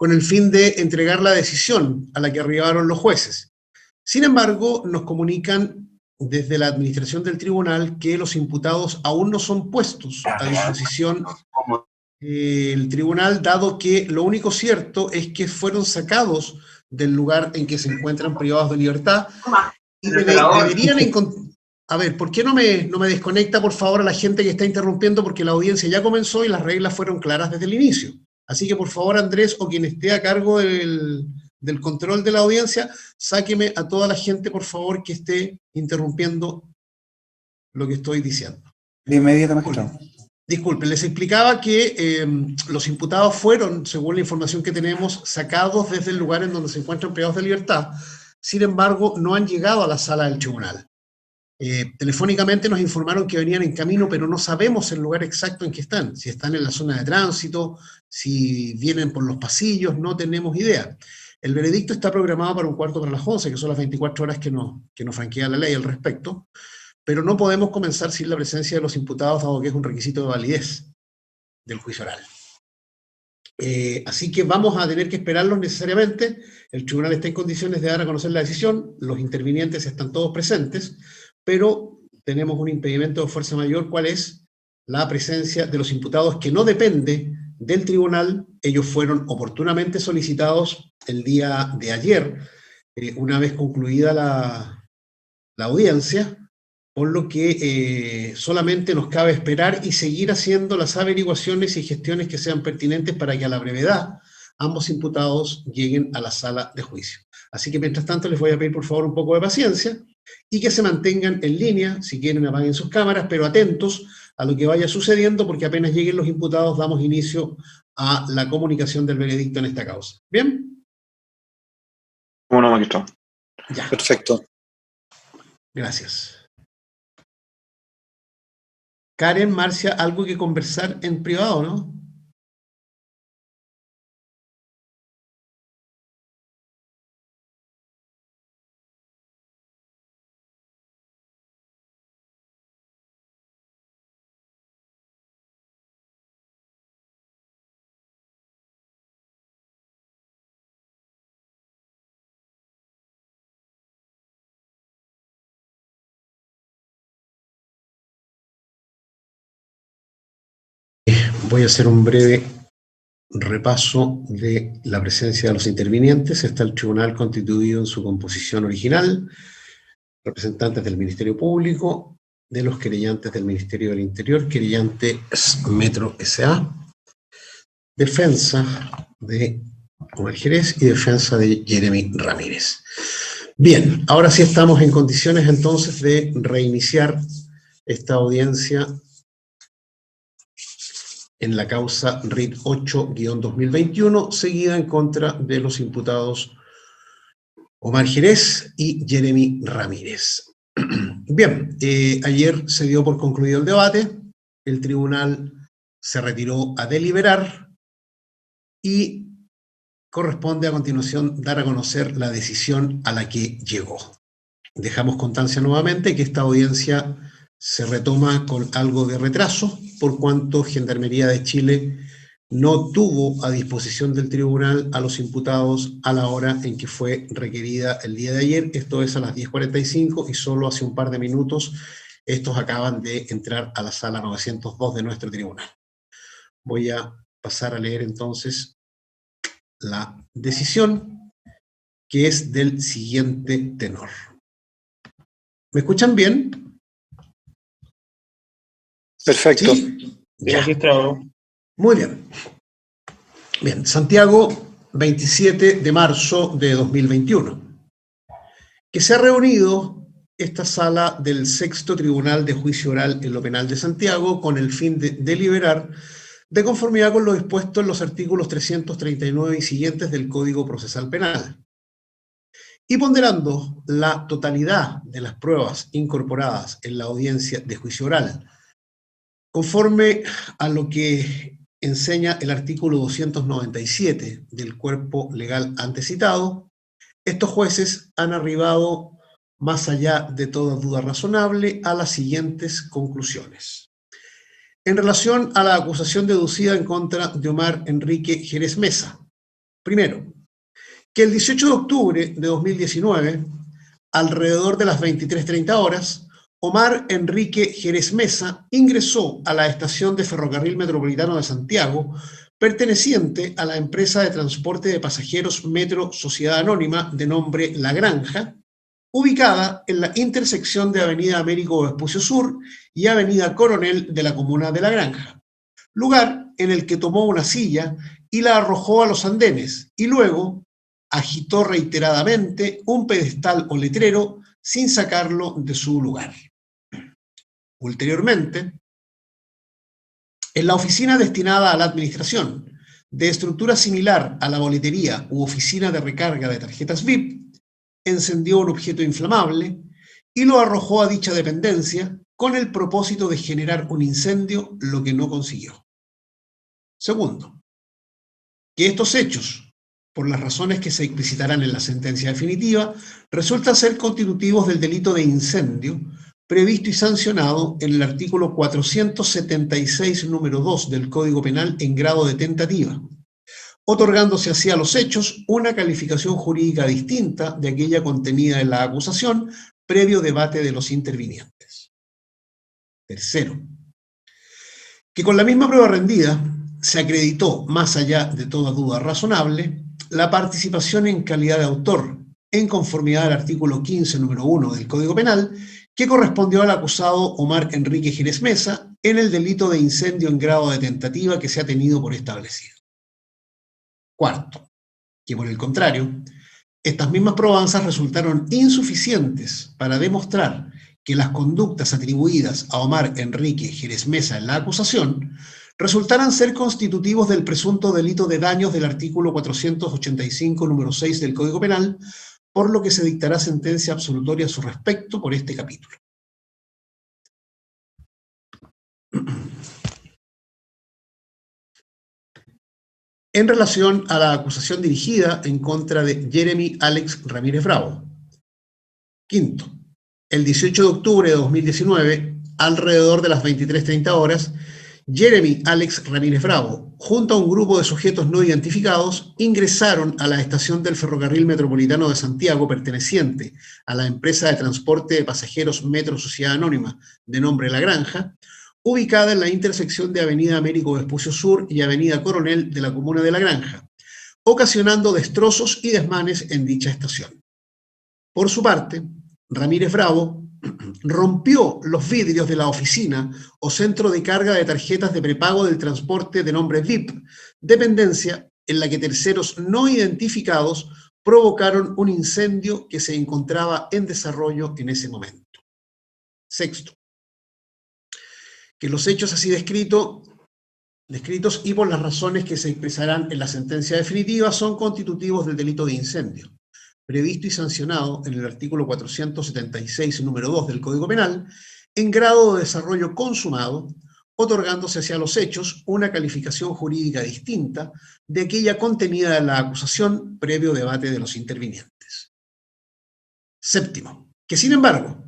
con el fin de entregar la decisión a la que arribaron los jueces. Sin embargo, nos comunican desde la administración del tribunal que los imputados aún no son puestos a disposición del tribunal, dado que lo único cierto es que fueron sacados del lugar en que se encuentran privados de libertad y deberían encontrar... A ver, ¿por qué no me desconecta, por favor, a la gente que está interrumpiendo? Porque la audiencia ya comenzó y las reglas fueron claras desde el inicio. Así que, por favor, Andrés, o quien esté a cargo del control de la audiencia, sáqueme a toda la gente, por favor, que esté interrumpiendo lo que estoy diciendo. De inmediato, magistrado. Disculpen, les explicaba que los imputados fueron, según la información que tenemos, sacados desde el lugar en donde se encuentran privados de libertad. Sin embargo, no han llegado a la sala del tribunal. Telefónicamente nos informaron que venían en camino, pero no sabemos el lugar exacto en que están. Si están en la zona de tránsito, si vienen por los pasillos, no tenemos idea. El veredicto está programado para 11:15, que son las 24 horas que nos franquea la ley al respecto, pero no podemos comenzar sin la presencia de los imputados, dado que es un requisito de validez del juicio oral. Así que vamos a tener que esperarlos necesariamente. El tribunal está en condiciones de dar a conocer la decisión, los intervinientes están todos presentes, pero tenemos un impedimento de fuerza mayor, ¿cuál es? La presencia de los imputados, que no depende del tribunal. Ellos fueron oportunamente solicitados el día de ayer, una vez concluida la audiencia, por lo que solamente nos cabe esperar y seguir haciendo las averiguaciones y gestiones que sean pertinentes para que a la brevedad ambos imputados lleguen a la sala de juicio. Así que mientras tanto les voy a pedir por favor un poco de paciencia y que se mantengan en línea, si quieren apaguen sus cámaras, pero atentos a lo que vaya sucediendo, porque apenas lleguen los imputados damos inicio a la comunicación del veredicto en esta causa. ¿Bien? Bueno, magistrado. Ya. Perfecto. Gracias. Karen, Marcia, algo que conversar en privado, ¿no? Voy a hacer un breve repaso de la presencia de los intervinientes. Está el tribunal constituido en su composición original, representantes del Ministerio Público, de los querellantes del Ministerio del Interior, querellante Metro S.A., defensa de Omar Jerez y defensa de Jeremy Ramírez. Bien, ahora sí estamos en condiciones entonces de reiniciar esta audiencia en la causa RIT 8-2021, seguida en contra de los imputados Omar Jerez y Jeremy Ramírez. Bien, ayer se dio por concluido el debate, el tribunal se retiró a deliberar y corresponde a continuación dar a conocer la decisión a la que llegó. Dejamos constancia nuevamente que esta audiencia se retoma con algo de retraso, por cuanto Gendarmería de Chile no tuvo a disposición del tribunal a los imputados a la hora en que fue requerida el día de ayer, esto es a las 10:45, y solo hace un par de minutos estos acaban de entrar a la sala 902 de nuestro tribunal. Voy a pasar a leer entonces la decisión, que es del siguiente tenor. ¿Me escuchan bien? Perfecto. ¿Sí? Magistrado. Muy bien. Bien, Santiago, 27 de marzo de 2021. Que se ha reunido esta sala del Sexto Tribunal de Juicio Oral en lo Penal de Santiago con el fin de deliberar de conformidad con lo dispuesto en los artículos 339 y siguientes del Código Procesal Penal. Y ponderando la totalidad de las pruebas incorporadas en la audiencia de juicio oral, conforme a lo que enseña el artículo 297 del cuerpo legal antecitado, estos jueces han arribado, más allá de toda duda razonable, a las siguientes conclusiones. En relación a la acusación deducida en contra de Omar Enrique Jerez Mesa, Primero, que el 18 de octubre de 2019, alrededor de las 23:30 horas, Omar Enrique Jerez Mesa ingresó a la estación de Ferrocarril Metropolitano de Santiago, perteneciente a la empresa de transporte de pasajeros Metro Sociedad Anónima de nombre La Granja, ubicada en la intersección de Avenida Américo Vespucio Sur y Avenida Coronel de la comuna de La Granja, lugar en el que tomó una silla y la arrojó a los andenes y luego agitó reiteradamente un pedestal o letrero sin sacarlo de su lugar. Ulteriormente, en la oficina destinada a la administración, de estructura similar a la boletería u oficina de recarga de tarjetas VIP, encendió un objeto inflamable y lo arrojó a dicha dependencia con el propósito de generar un incendio, lo que no consiguió. Segundo, que estos hechos, por las razones que se explicitarán en la sentencia definitiva, resultan ser constitutivos del delito de incendio previsto y sancionado en el artículo 476, número 2 del Código Penal en grado de tentativa, otorgándose así a los hechos una calificación jurídica distinta de aquella contenida en la acusación, previo debate de los intervinientes. Tercero, que con la misma prueba rendida se acreditó, más allá de toda duda razonable, la participación en calidad de autor, en conformidad al artículo 15, número 1 del Código Penal, que correspondió al acusado Omar Enrique Jerez Mesa en el delito de incendio en grado de tentativa que se ha tenido por establecido. Cuarto, que por el contrario, estas mismas probanzas resultaron insuficientes para demostrar que las conductas atribuidas a Omar Enrique Jerez Mesa en la acusación resultaran ser constitutivos del presunto delito de daños del artículo 485, número 6 del Código Penal, por lo que se dictará sentencia absolutoria a su respecto por este capítulo. En relación a la acusación dirigida en contra de Jeremy Alex Ramírez Bravo. Quinto, el 18 de octubre de 2019, alrededor de las 23:30 horas, Jeremy Alex Ramírez Bravo, junto a un grupo de sujetos no identificados, ingresaron a la estación del Ferrocarril Metropolitano de Santiago perteneciente a la empresa de transporte de pasajeros Metro Sociedad Anónima de nombre La Granja, ubicada en la intersección de Avenida Américo Vespucio Sur y Avenida Coronel de la comuna de La Granja, ocasionando destrozos y desmanes en dicha estación. Por su parte, Ramírez Bravo rompió los vidrios de la oficina o centro de carga de tarjetas de prepago del transporte de nombre VIP, dependencia en la que terceros no identificados provocaron un incendio que se encontraba en desarrollo en ese momento. Sexto, que los hechos así descritos y por las razones que se expresarán en la sentencia definitiva son constitutivos del delito de incendio, previsto y sancionado en el artículo 476, número 2 del Código Penal, en grado de desarrollo consumado, otorgándose hacia los hechos una calificación jurídica distinta de aquella contenida en la acusación previo debate de los intervinientes. Séptimo, que sin embargo,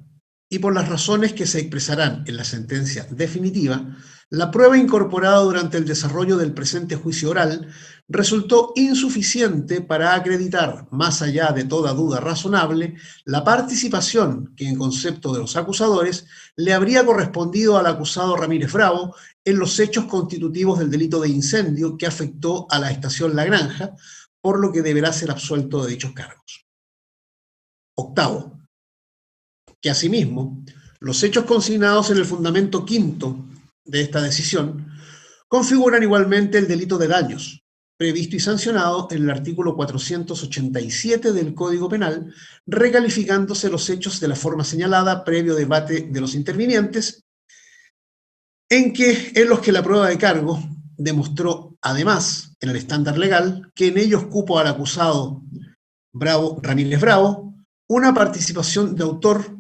y por las razones que se expresarán en la sentencia definitiva, la prueba incorporada durante el desarrollo del presente juicio oral resultó insuficiente para acreditar, más allá de toda duda razonable, la participación que en concepto de los acusadores le habría correspondido al acusado Ramírez Bravo en los hechos constitutivos del delito de incendio que afectó a la estación La Granja, por lo que deberá ser absuelto de dichos cargos. Octavo, que asimismo, los hechos consignados en el fundamento quinto de esta decisión configuran igualmente el delito de daños, previsto y sancionado en el artículo 487 del Código Penal, recalificándose los hechos de la forma señalada previo debate de los intervinientes, en los que la prueba de cargo demostró, además, en el estándar legal, que en ellos cupo al acusado Ramírez Bravo una participación de autor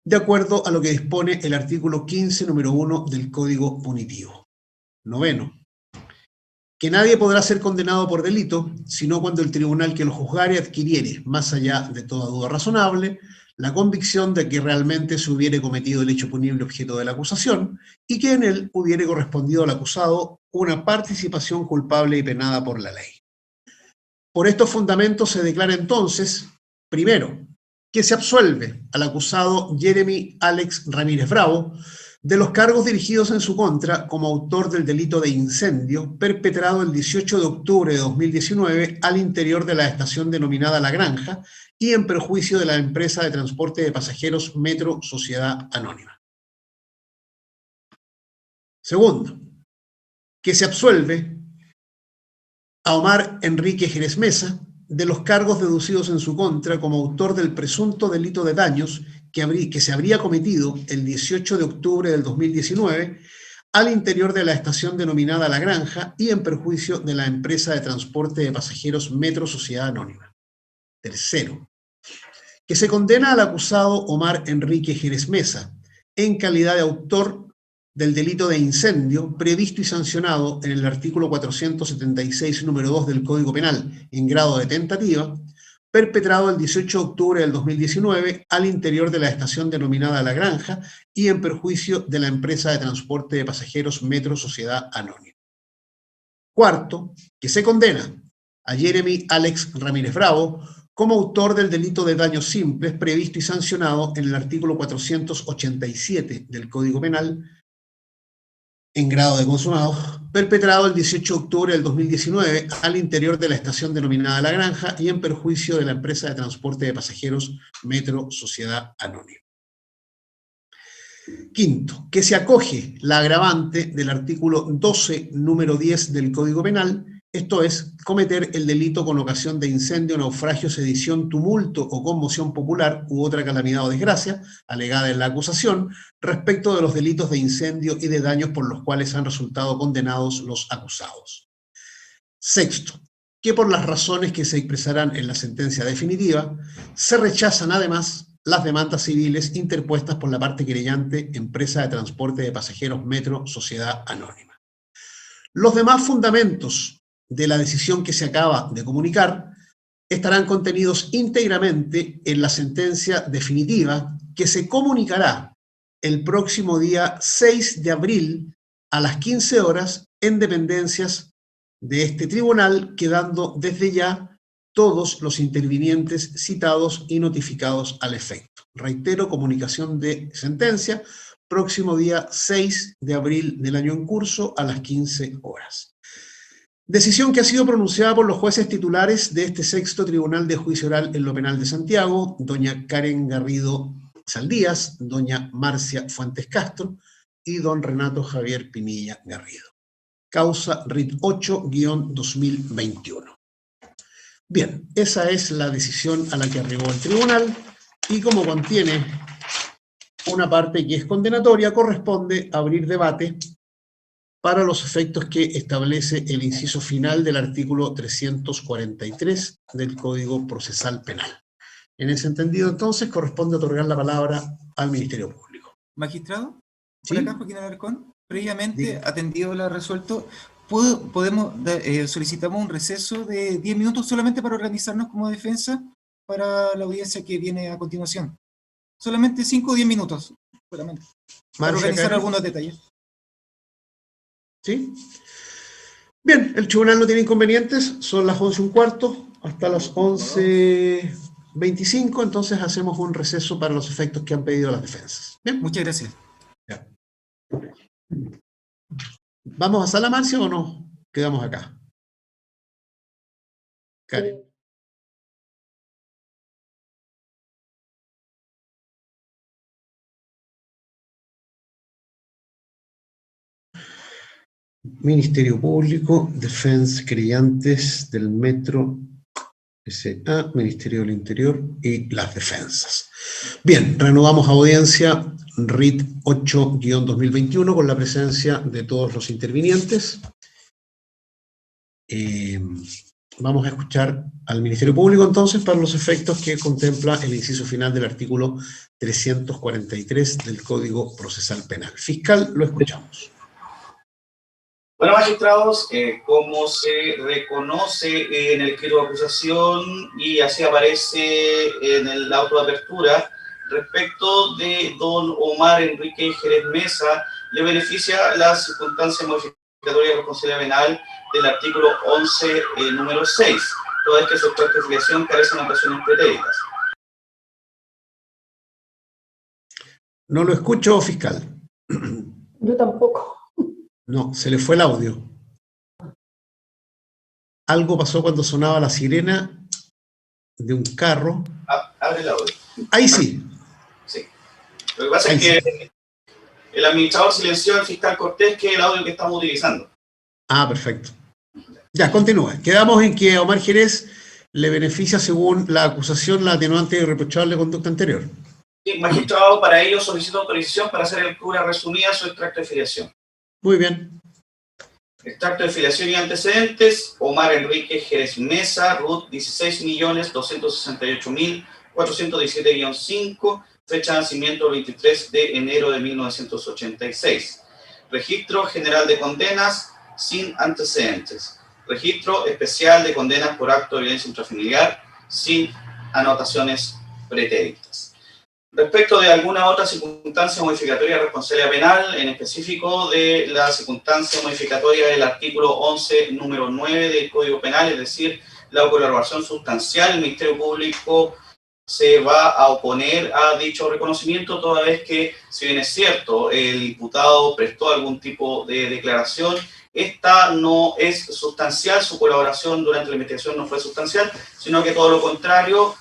de acuerdo a lo que dispone el artículo 15, número 1 del Código Punitivo. Noveno, que nadie podrá ser condenado por delito, sino cuando el tribunal que lo juzgare adquiriere, más allá de toda duda razonable, la convicción de que realmente se hubiere cometido el hecho punible objeto de la acusación y que en él hubiere correspondido al acusado una participación culpable y penada por la ley. Por estos fundamentos se declara entonces, primero, que se absuelve al acusado Jeremy Alex Ramírez Bravo de los cargos dirigidos en su contra como autor del delito de incendio perpetrado el 18 de octubre de 2019 al interior de la estación denominada La Granja y en perjuicio de la empresa de transporte de pasajeros Metro Sociedad Anónima. Segundo, que se absuelve a Omar Enrique Jerez Mesa de los cargos deducidos en su contra como autor del presunto delito de daños que se habría cometido el 18 de octubre del 2019 al interior de la estación denominada La Granja y en perjuicio de la empresa de transporte de pasajeros Metro Sociedad Anónima. Tercero, que se condena al acusado Omar Enrique Jerez Mesa en calidad de autor del delito de incendio previsto y sancionado en el artículo 476, número 2 del Código Penal, en grado de tentativa, perpetrado el 18 de octubre del 2019 al interior de la estación denominada La Granja y en perjuicio de la empresa de transporte de pasajeros Metro Sociedad Anónima. Cuarto, que se condena a Jeremy Alex Ramírez Bravo como autor del delito de daños simples previsto y sancionado en el artículo 487 del Código Penal, en grado de consumado, perpetrado el 18 de octubre del 2019 al interior de la estación denominada La Granja y en perjuicio de la empresa de transporte de pasajeros Metro Sociedad Anónima. Quinto, que se acoge la agravante del artículo 12, número 10 del Código Penal, esto es, cometer el delito con ocasión de incendio, naufragio, sedición, tumulto o conmoción popular u otra calamidad o desgracia, alegada en la acusación, respecto de los delitos de incendio y de daños por los cuales han resultado condenados los acusados. Sexto, que por las razones que se expresarán en la sentencia definitiva, se rechazan además las demandas civiles interpuestas por la parte querellante, empresa de transporte de pasajeros Metro Sociedad Anónima. Los demás fundamentos de la decisión que se acaba de comunicar estarán contenidos íntegramente en la sentencia definitiva que se comunicará el próximo día 6 de abril a las 15 horas en dependencias de este tribunal, quedando desde ya todos los intervinientes citados y notificados al efecto. Reitero, comunicación de sentencia, próximo día 6 de abril del año en curso a las 15 horas. Decisión que ha sido pronunciada por los jueces titulares de este sexto Tribunal de Juicio Oral en lo Penal de Santiago, doña Karen Garrido Saldías, doña Marcia Fuentes Castro y don Renato Javier Pinilla Garrido. Causa RIT 8-2021. Bien, esa es la decisión a la que arribó el tribunal y como contiene una parte que es condenatoria, corresponde abrir debate para los efectos que establece el inciso final del artículo 343 del Código Procesal Penal. En ese entendido, entonces, corresponde otorgar la palabra al Ministerio Público. Magistrado, ¿Sí? por acá, Joaquín Alarcón, previamente, Diga. atendido la resuelto, solicitamos un receso de 10 minutos solamente para organizarnos como defensa para la audiencia que viene a continuación. Solamente 5 o 10 minutos, solamente, para organizar algunos detalles. ¿Sí? Bien, el tribunal no tiene inconvenientes, son las 11:15 hasta las 11:25, entonces hacemos un receso para los efectos que han pedido las defensas. Bien. Muchas gracias. Ya. ¿Vamos a sala, Marcia, o no? Quedamos acá. Karen. Ministerio Público, Defensa, querellantes del Metro SA, Ministerio del Interior y las defensas. Bien, renovamos audiencia RIT 8-2021 con la presencia de todos los intervinientes. Vamos a escuchar al Ministerio Público entonces para los efectos que contempla el inciso final del artículo 343 del Código Procesal Penal. Fiscal, lo escuchamos. Bueno, magistrados, como se reconoce en el escrito de acusación y así aparece en el auto de apertura, respecto de don Omar Enrique Jerez Mesa, le beneficia la circunstancia modificatoria de responsabilidad penal del artículo 11, número 6, toda vez que su extracto de filiación carece de anotaciones pretéritas. No lo escucho, fiscal. Yo tampoco. No, se le fue el audio. Algo pasó cuando sonaba la sirena de un carro. Abre el audio. Ahí sí. Sí. Lo que pasa es que el administrador silenció al fiscal Cortés, que es el audio que estamos utilizando. Ah, perfecto. Ya, continúa. Quedamos en que a Omar Jerez le beneficia, según la acusación, la atenuante y irreprochable conducta anterior. Sí, magistrado, para ello solicito autorización para hacer lectura resumida su extracto de filiación. Muy bien. Extracto de filiación y antecedentes: Omar Enrique Jerez Mesa, RUT 16.268.417-5, fecha de nacimiento 23 de enero de 1986. Registro general de condenas sin antecedentes. Registro especial de condenas por acto de violencia intrafamiliar sin anotaciones pretéritas. Respecto de alguna otra circunstancia modificatoria de responsabilidad penal, en específico de la circunstancia modificatoria del artículo 11, número 9 del Código Penal, es decir, la colaboración sustancial, el Ministerio Público se va a oponer a dicho reconocimiento, toda vez que, si bien es cierto, el imputado prestó algún tipo de declaración, esta no es sustancial, su colaboración durante la investigación no fue sustancial, sino que todo lo contrario.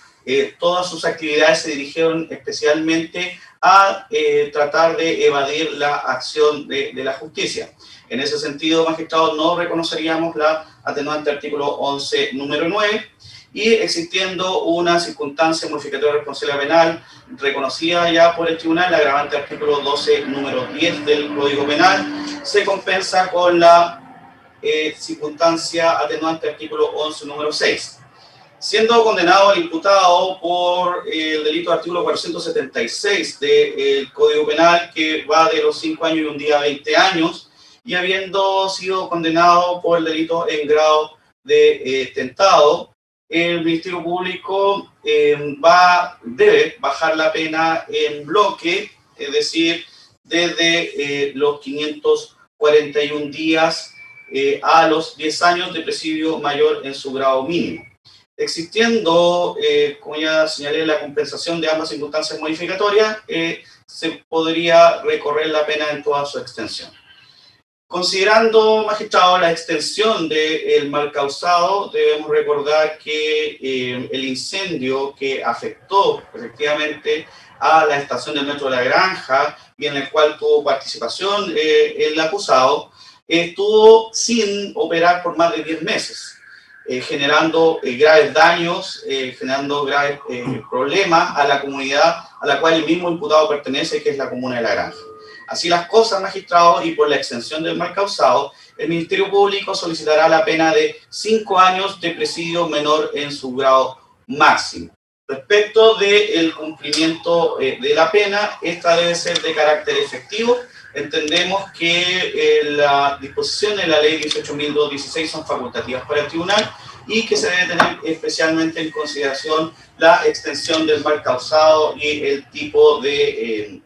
Todas sus actividades se dirigieron especialmente a tratar de evadir la acción de la justicia. En ese sentido, magistrado, no reconoceríamos la atenuante artículo 11, número 9, y existiendo una circunstancia modificatoria de responsabilidad penal reconocida ya por el tribunal, la agravante artículo 12, número 10 del Código Penal, se compensa con la circunstancia atenuante artículo 11, número 6. Siendo condenado el imputado por el delito de artículo 476 del Código Penal, que va de los 5 años y un día a 20 años, y habiendo sido condenado por el delito en grado de tentado, el Ministerio Público debe bajar la pena en bloque, es decir, desde los 541 días a los 10 años de presidio mayor en su grado mínimo. Existiendo, como ya señalé, la compensación de ambas circunstancias modificatorias, se podría recorrer la pena en toda su extensión. Considerando, magistrado, la extensión del mal causado, debemos recordar que el incendio que afectó efectivamente a la estación del Metro de la Granja y en el cual tuvo participación el acusado, estuvo sin operar por más de 10 meses. Generando graves daños, generando graves problemas a la comunidad a la cual el mismo imputado pertenece, que es la comuna de La Granja. Así las cosas, magistrado, y por la extensión del mal causado, el Ministerio Público solicitará la pena de 5 años de presidio menor en su grado máximo. Respecto del cumplimiento de la pena, esta debe ser de carácter efectivo. Entendemos que las disposiciones de la ley 18.216 son facultativas para el tribunal y que se debe tener especialmente en consideración la extensión del mal causado y el tipo de,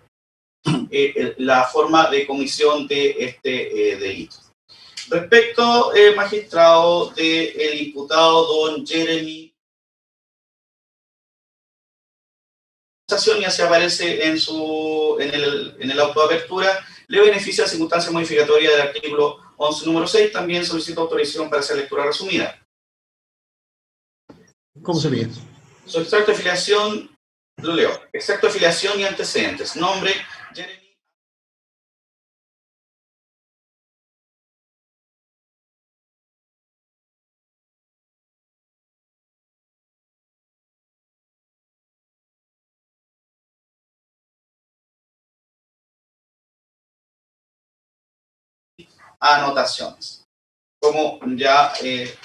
la forma de comisión de este delito. Respecto, magistrado, del imputado don Jeremy, y así aparece en el auto de apertura, le beneficia la circunstancia modificatoria del artículo 11, número 6. También solicito autorización para hacer lectura resumida. ¿Cómo sería? Su extracto de filiación, lo leo. Extracto de filiación y antecedentes. Nombre, Jeremy. Anotaciones. Como ya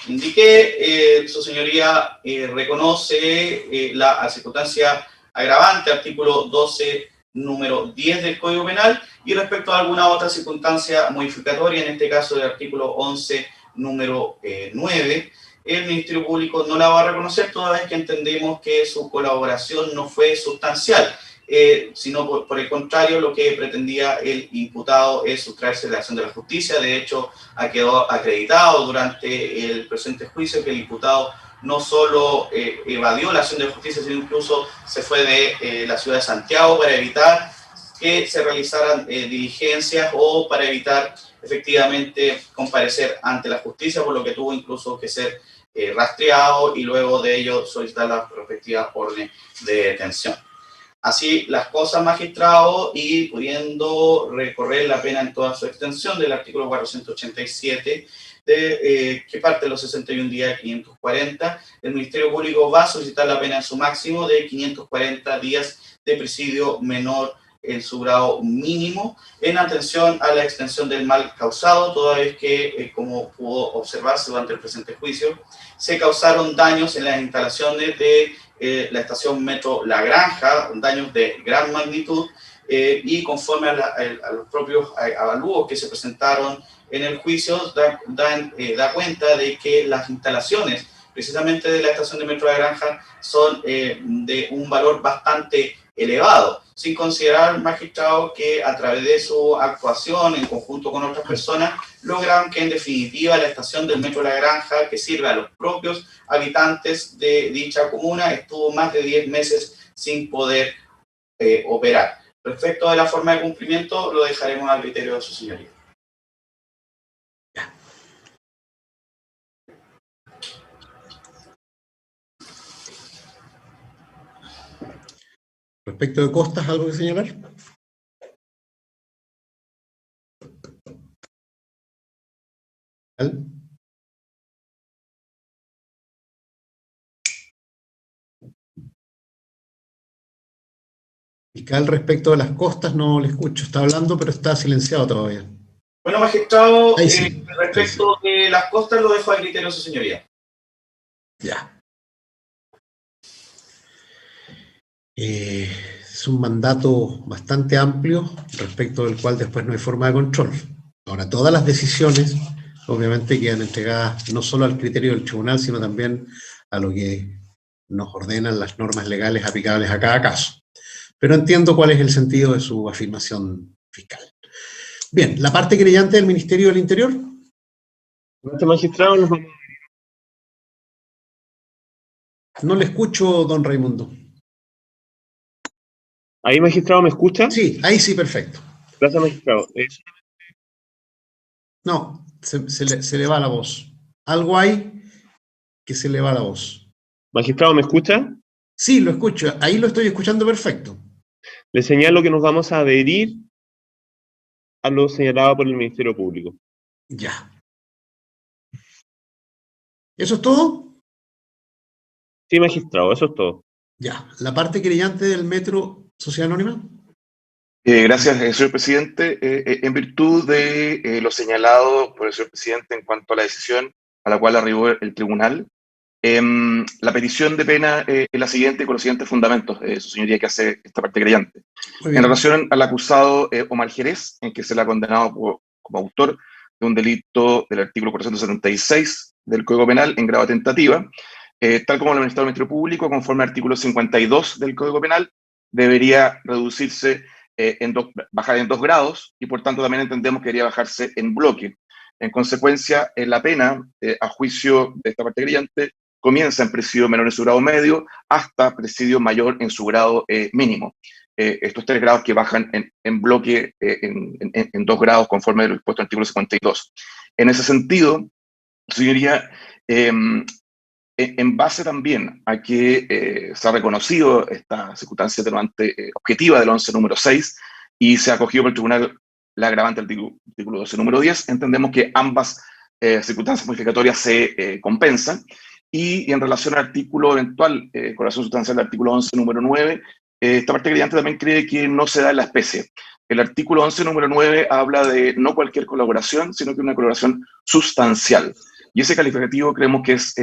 indiqué, su señoría reconoce la circunstancia agravante, artículo 12, número 10 del Código Penal, y respecto a alguna otra circunstancia modificatoria, en este caso del artículo 11, número 9, el Ministerio Público no la va a reconocer, toda vez que entendemos que su colaboración no fue sustancial. Sino por el contrario, lo que pretendía el imputado es sustraerse de la acción de la justicia. De hecho, quedó acreditado durante el presente juicio que el imputado no solo evadió la acción de justicia, sino incluso se fue de la ciudad de Santiago para evitar que se realizaran diligencias o para evitar efectivamente comparecer ante la justicia, por lo que tuvo incluso que ser rastreado y luego de ello solicitar la respectiva orden de detención. Así las cosas, magistrado, y pudiendo recorrer la pena en toda su extensión del artículo 487, que parte de los 61 días de 540, el Ministerio Público va a solicitar la pena en su máximo de 540 días de presidio menor en su grado mínimo, en atención a la extensión del mal causado, toda vez que, como pudo observarse durante el presente juicio, se causaron daños en las instalaciones de la estación Metro La Granja, daños de gran magnitud, y conforme a los propios avalúos que se presentaron en el juicio, da cuenta de que las instalaciones precisamente de la estación de Metro La Granja son de un valor bastante elevado, sin considerar, magistrado, que a través de su actuación en conjunto con otras personas lograron que en definitiva la estación del Metro La Granja, que sirve a los propios habitantes de dicha comuna, estuvo más de 10 meses sin poder operar. Respecto de la forma de cumplimiento, lo dejaremos al criterio de su señoría. Respecto de costas, ¿algo que señalar? Fiscal, respecto de las costas no le escucho, está hablando pero está silenciado todavía. Bueno, magistrado, Sí. respecto de las costas lo dejo al criterio de su señoría. Ya. Es un mandato bastante amplio, respecto del cual después no hay forma de control. Ahora, todas las decisiones, obviamente, quedan entregadas no solo al criterio del tribunal, sino también a lo que nos ordenan las normas legales aplicables a cada caso. Pero entiendo cuál es el sentido de su afirmación fiscal. Bien, la parte querellante del Ministerio del Interior. Magistrado, No le escucho, don Raimundo. ¿Ahí, magistrado, me escucha? Sí, ahí sí, perfecto. Gracias, magistrado. No, se le va la voz. Algo hay que se le va la voz. Magistrado, ¿me escucha? Sí, lo escucho. Ahí lo estoy escuchando perfecto. Le señalo que nos vamos a adherir a lo señalado por el Ministerio Público. Ya. ¿Eso es todo? Sí, magistrado, eso es todo. Ya. ¿La parte querellante del Metro Sociedad Anónima? Gracias, señor presidente. En virtud de lo señalado por el señor presidente en cuanto a la decisión a la cual arribó el tribunal, la petición de pena es la siguiente, con los siguientes fundamentos, su señoría, que hace esta parte querellante. En relación al acusado Omar Jerez, en que se le ha condenado como autor de un delito del artículo 476 del Código Penal en grado de tentativa, tal como lo ha manifestado el Ministerio Público, conforme al artículo 52 del Código Penal, debería reducirse bajar en 2 grados, y por tanto también entendemos que debería bajarse en bloque. En consecuencia, la pena, a juicio de esta parte querellante, comienza en presidio menor en su grado medio hasta presidio mayor en su grado mínimo. Estos 3 grados que bajan en bloque en 2 grados conforme a lo dispuesto en el artículo 52. En ese sentido, señoría, en base también a que se ha reconocido esta circunstancia atenuante objetiva del 11 número 6 y se ha acogido por el tribunal la agravante del artículo 12 número 10, entendemos que ambas circunstancias modificatorias se compensan, y en relación al artículo eventual, con relación sustancial del artículo 11 número 9, esta parte creyente también cree que no se da en la especie. El artículo 11 número 9 habla de no cualquier colaboración, sino que una colaboración sustancial. Y ese calificativo creemos que es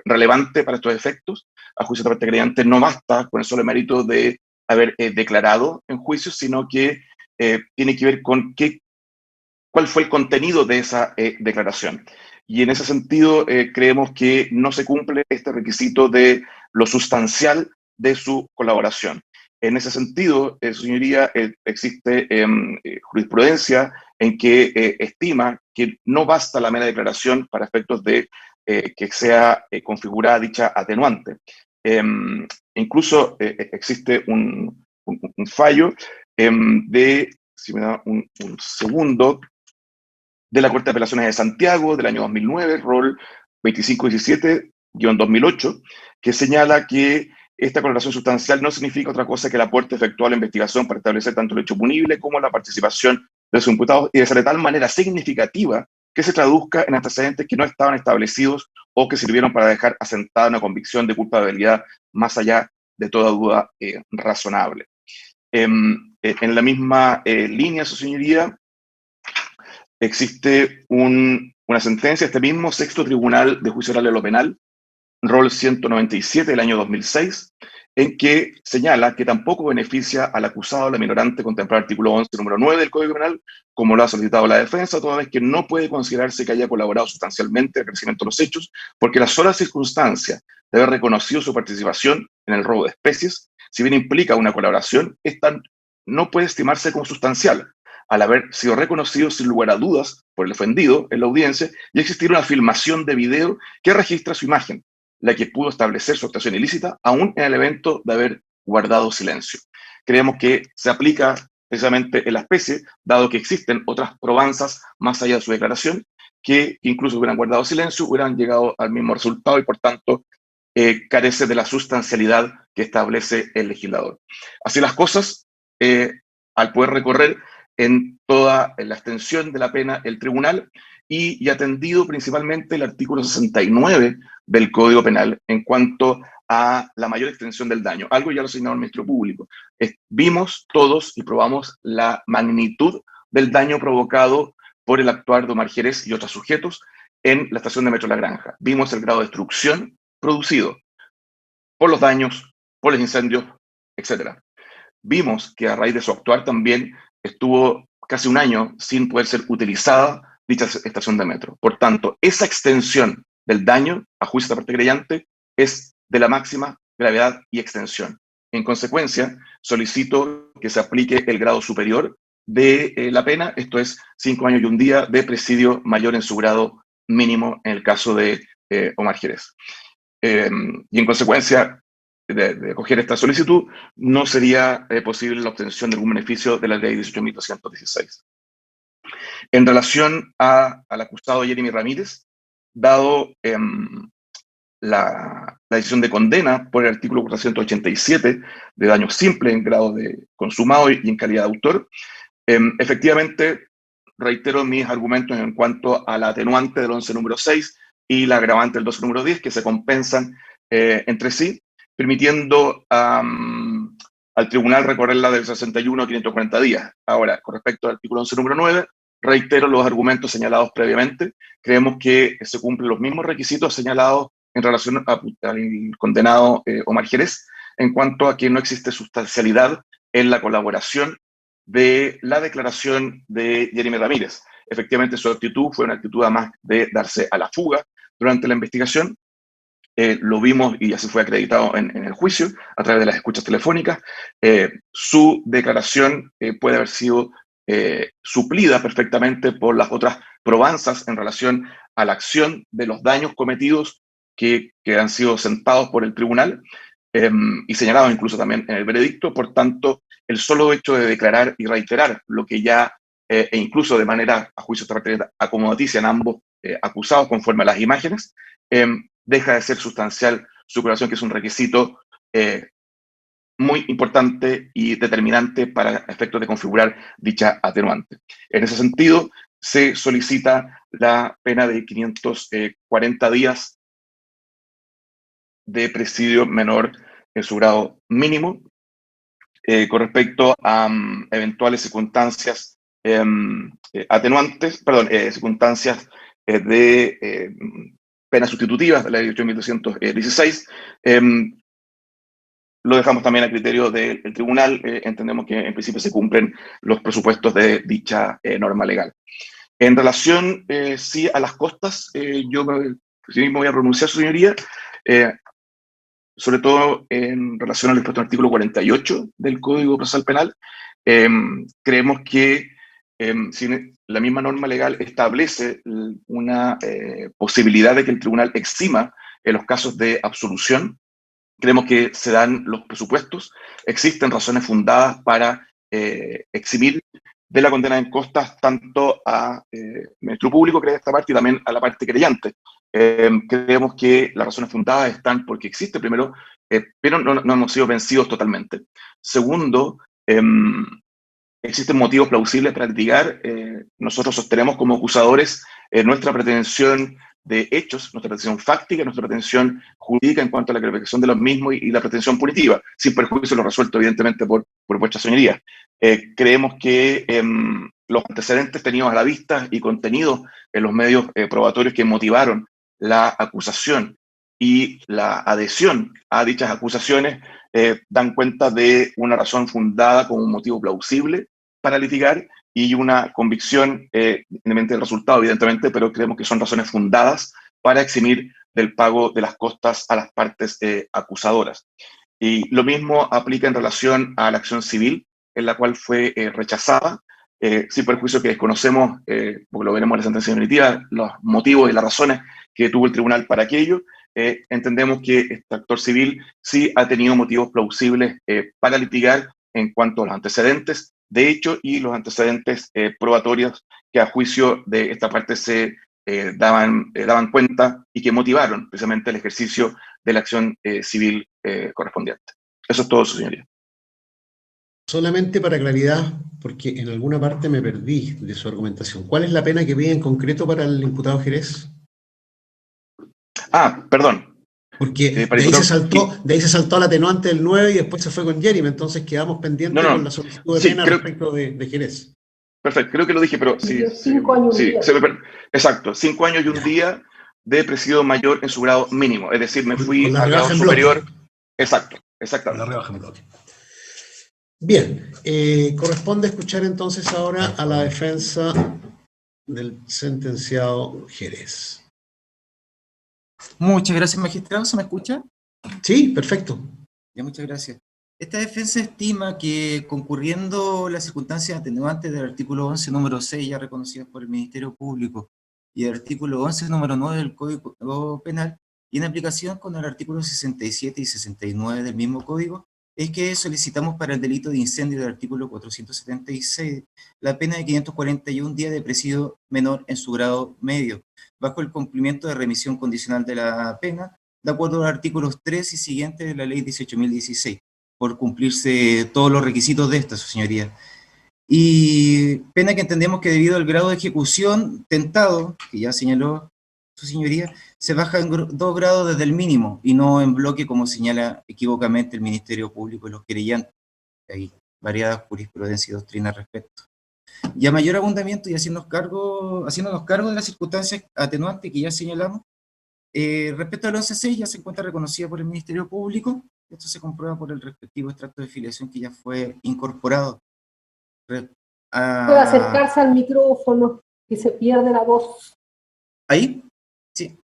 relevante para estos efectos. A juicio de la parte creyente no basta con el solo mérito de haber declarado en juicio, sino que tiene que ver con cuál fue el contenido de esa declaración. Y en ese sentido creemos que no se cumple este requisito de lo sustancial de su colaboración. En ese sentido, señoría, existe jurisprudencia en que estima que no basta la mera declaración para efectos de que sea configurada dicha atenuante. Incluso existe un fallo si me da un segundo, de la Corte de Apelaciones de Santiago del año 2009, rol 2517-2008, que señala que esta coloración sustancial no significa otra cosa que el aporte efectuado a la investigación para establecer tanto el hecho punible como la participación de los imputados, y de ser de tal manera significativa que se traduzca en antecedentes que no estaban establecidos o que sirvieron para dejar asentada una convicción de culpabilidad más allá de toda duda razonable. En la misma línea, su señoría, existe una sentencia, este mismo sexto Tribunal de Juicio Oral de lo Penal, rol 197 del año 2006, en que señala que tampoco beneficia al acusado la minorante contemplar el artículo 11, número 9 del Código Penal, como lo ha solicitado la defensa, toda vez que no puede considerarse que haya colaborado sustancialmente al crecimiento de los hechos, porque la sola circunstancia de haber reconocido su participación en el robo de especies, si bien implica una colaboración, esta no puede estimarse como sustancial, al haber sido reconocido sin lugar a dudas por el ofendido en la audiencia y existir una filmación de video que registra su imagen, la que pudo establecer su actuación ilícita, aún en el evento de haber guardado silencio. Creemos que se aplica precisamente en la especie, dado que existen otras probanzas más allá de su declaración, que incluso hubieran guardado silencio, hubieran llegado al mismo resultado y por tanto carece de la sustancialidad que establece el legislador. Así las cosas, al poder recorrer en toda la extensión de la pena el tribunal y atendido principalmente el artículo 69 del Código Penal en cuanto a la mayor extensión del daño. Algo ya lo señaló el Ministerio Público. Vimos todos y probamos la magnitud del daño provocado por el actuar de Omar Jerez y otros sujetos en la estación de Metro La Granja. Vimos el grado de destrucción producido por los daños, por los incendios, etc. Vimos que a raíz de su actuar también estuvo casi un año sin poder ser utilizada dicha estación de metro. Por tanto, esa extensión del daño, a juicio de la parte creyente, es de la máxima gravedad y extensión. En consecuencia, solicito que se aplique el grado superior de la pena, esto es 5 años y un día de presidio mayor en su grado mínimo en el caso de Omar Jerez. Y en consecuencia de acoger esta solicitud, no sería posible la obtención de algún beneficio de la ley 18.216. En relación al acusado Jeremy Ramírez, dado la decisión de condena por el artículo 487 de daño simple en grado de consumado y en calidad de autor, efectivamente reitero mis argumentos en cuanto a la atenuante del 11 número 6 y la agravante del 12 número 10, que se compensan entre sí, permitiendo al tribunal recorrerla del 61 a 540 días. Ahora, con respecto al artículo 11 número 9, reitero los argumentos señalados previamente. Creemos que se cumplen los mismos requisitos señalados en relación al condenado Omar Jerez, en cuanto a que no existe sustancialidad en la colaboración de la declaración de Jeremy Ramírez. Efectivamente, su actitud fue una actitud además de darse a la fuga durante la investigación. Lo vimos y así fue acreditado en el juicio a través de las escuchas telefónicas. Su declaración puede haber sido suplida perfectamente por las otras probanzas en relación a la acción de los daños cometidos que han sido sentados por el tribunal y señalados incluso también en el veredicto. Por tanto, el solo hecho de declarar y reiterar lo que ya, e incluso de manera, a juicio acomodaticia en ambos acusados conforme a las imágenes, deja de ser sustancial su colaboración, que es un requisito muy importante y determinante para efectos de configurar dicha atenuante. En ese sentido, se solicita la pena de 540 días de presidio menor en su grado mínimo, con respecto a eventuales circunstancias atenuantes, circunstancias de penas sustitutivas de la ley 8.216. Lo dejamos también a criterio del tribunal. Entendemos que en principio se cumplen los presupuestos de dicha norma legal. En relación, sí, a las costas, yo mismo voy a pronunciar, su señoría, sobre todo en relación al dispuesto en el artículo 48 del Código Procesal Penal. Creemos que si la misma norma legal establece una posibilidad de que el tribunal exima en los casos de absolución, creemos que se dan los presupuestos, existen razones fundadas para eximir de la condena en costas tanto a Ministerio Público, que es esta parte, y también a la parte creyente. Creemos que las razones fundadas están porque existe, primero, pero no hemos sido vencidos totalmente. Segundo, existen motivos plausibles para litigar. Nosotros sostenemos como acusadores nuestra pretensión de hechos, nuestra pretensión fáctica, nuestra pretensión jurídica en cuanto a la clarificación de los mismos y la pretensión punitiva, sin perjuicio de lo resuelto, evidentemente, por vuestra señoría. Creemos que los antecedentes tenidos a la vista y contenidos en los medios probatorios que motivaron la acusación y la adhesión a dichas acusaciones dan cuenta de una razón fundada como un motivo plausible para litigar y una convicción, independientemente del resultado, evidentemente, pero creemos que son razones fundadas para eximir del pago de las costas a las partes acusadoras. Y lo mismo aplica en relación a la acción civil, en la cual fue rechazada, sin perjuicio que desconocemos, porque lo veremos en la sentencia definitiva, los motivos y las razones que tuvo el tribunal para aquello. Entendemos que este actor civil sí ha tenido motivos plausibles para litigar en cuanto a los antecedentes de hecho y los antecedentes probatorios que a juicio de esta parte se daban cuenta y que motivaron precisamente el ejercicio de la acción civil correspondiente. Eso es todo, su señoría. Solamente para claridad, porque en alguna parte me perdí de su argumentación. ¿Cuál es la pena que pide en concreto para el imputado Jerez? Perdón. Porque de ahí se saltó al atenuante del 9 y después se fue con Jeremy, entonces quedamos pendientes con la solicitud de pena respecto de Jerez. Perfecto, creo que lo dije, pero sí. 5 años y un día. Exacto, 5 años y un día de presidio mayor en su grado mínimo, es decir, me fui al grado superior. Exacto, exactamente. La rebaja en bloque. Bien, corresponde escuchar entonces ahora a la defensa del sentenciado Jerez. Muchas gracias, magistrado. ¿Se me escucha? Sí, perfecto. Ya, muchas gracias. Esta defensa estima que, concurriendo las circunstancias atenuantes del artículo 11, número 6, ya reconocidas por el Ministerio Público, y el artículo 11, número 9 del Código Penal, y en aplicación con el artículo 67 y 69 del mismo Código, es que solicitamos para el delito de incendio del artículo 476 la pena de 541 días de presidio menor en su grado medio, bajo el cumplimiento de remisión condicional de la pena, de acuerdo a los artículos 3 y siguientes de la ley 18.016, por cumplirse todos los requisitos de esta, su señoría. Y pena que entendemos que debido al grado de ejecución tentado, que ya señaló su señoría, se baja en 2 grados desde el mínimo y no en bloque como señala equivocamente el Ministerio Público y los querellantes. Hay variadas jurisprudencia y doctrina al respecto. Y a mayor abundamiento y haciéndonos cargo de las circunstancias atenuantes que ya señalamos, respecto al 11.6 ya se encuentra reconocida por el Ministerio Público. Esto se comprueba por el respectivo extracto de filiación que ya fue incorporado. Puede acercarse al micrófono, que se pierde la voz. ¿Ahí? Sí.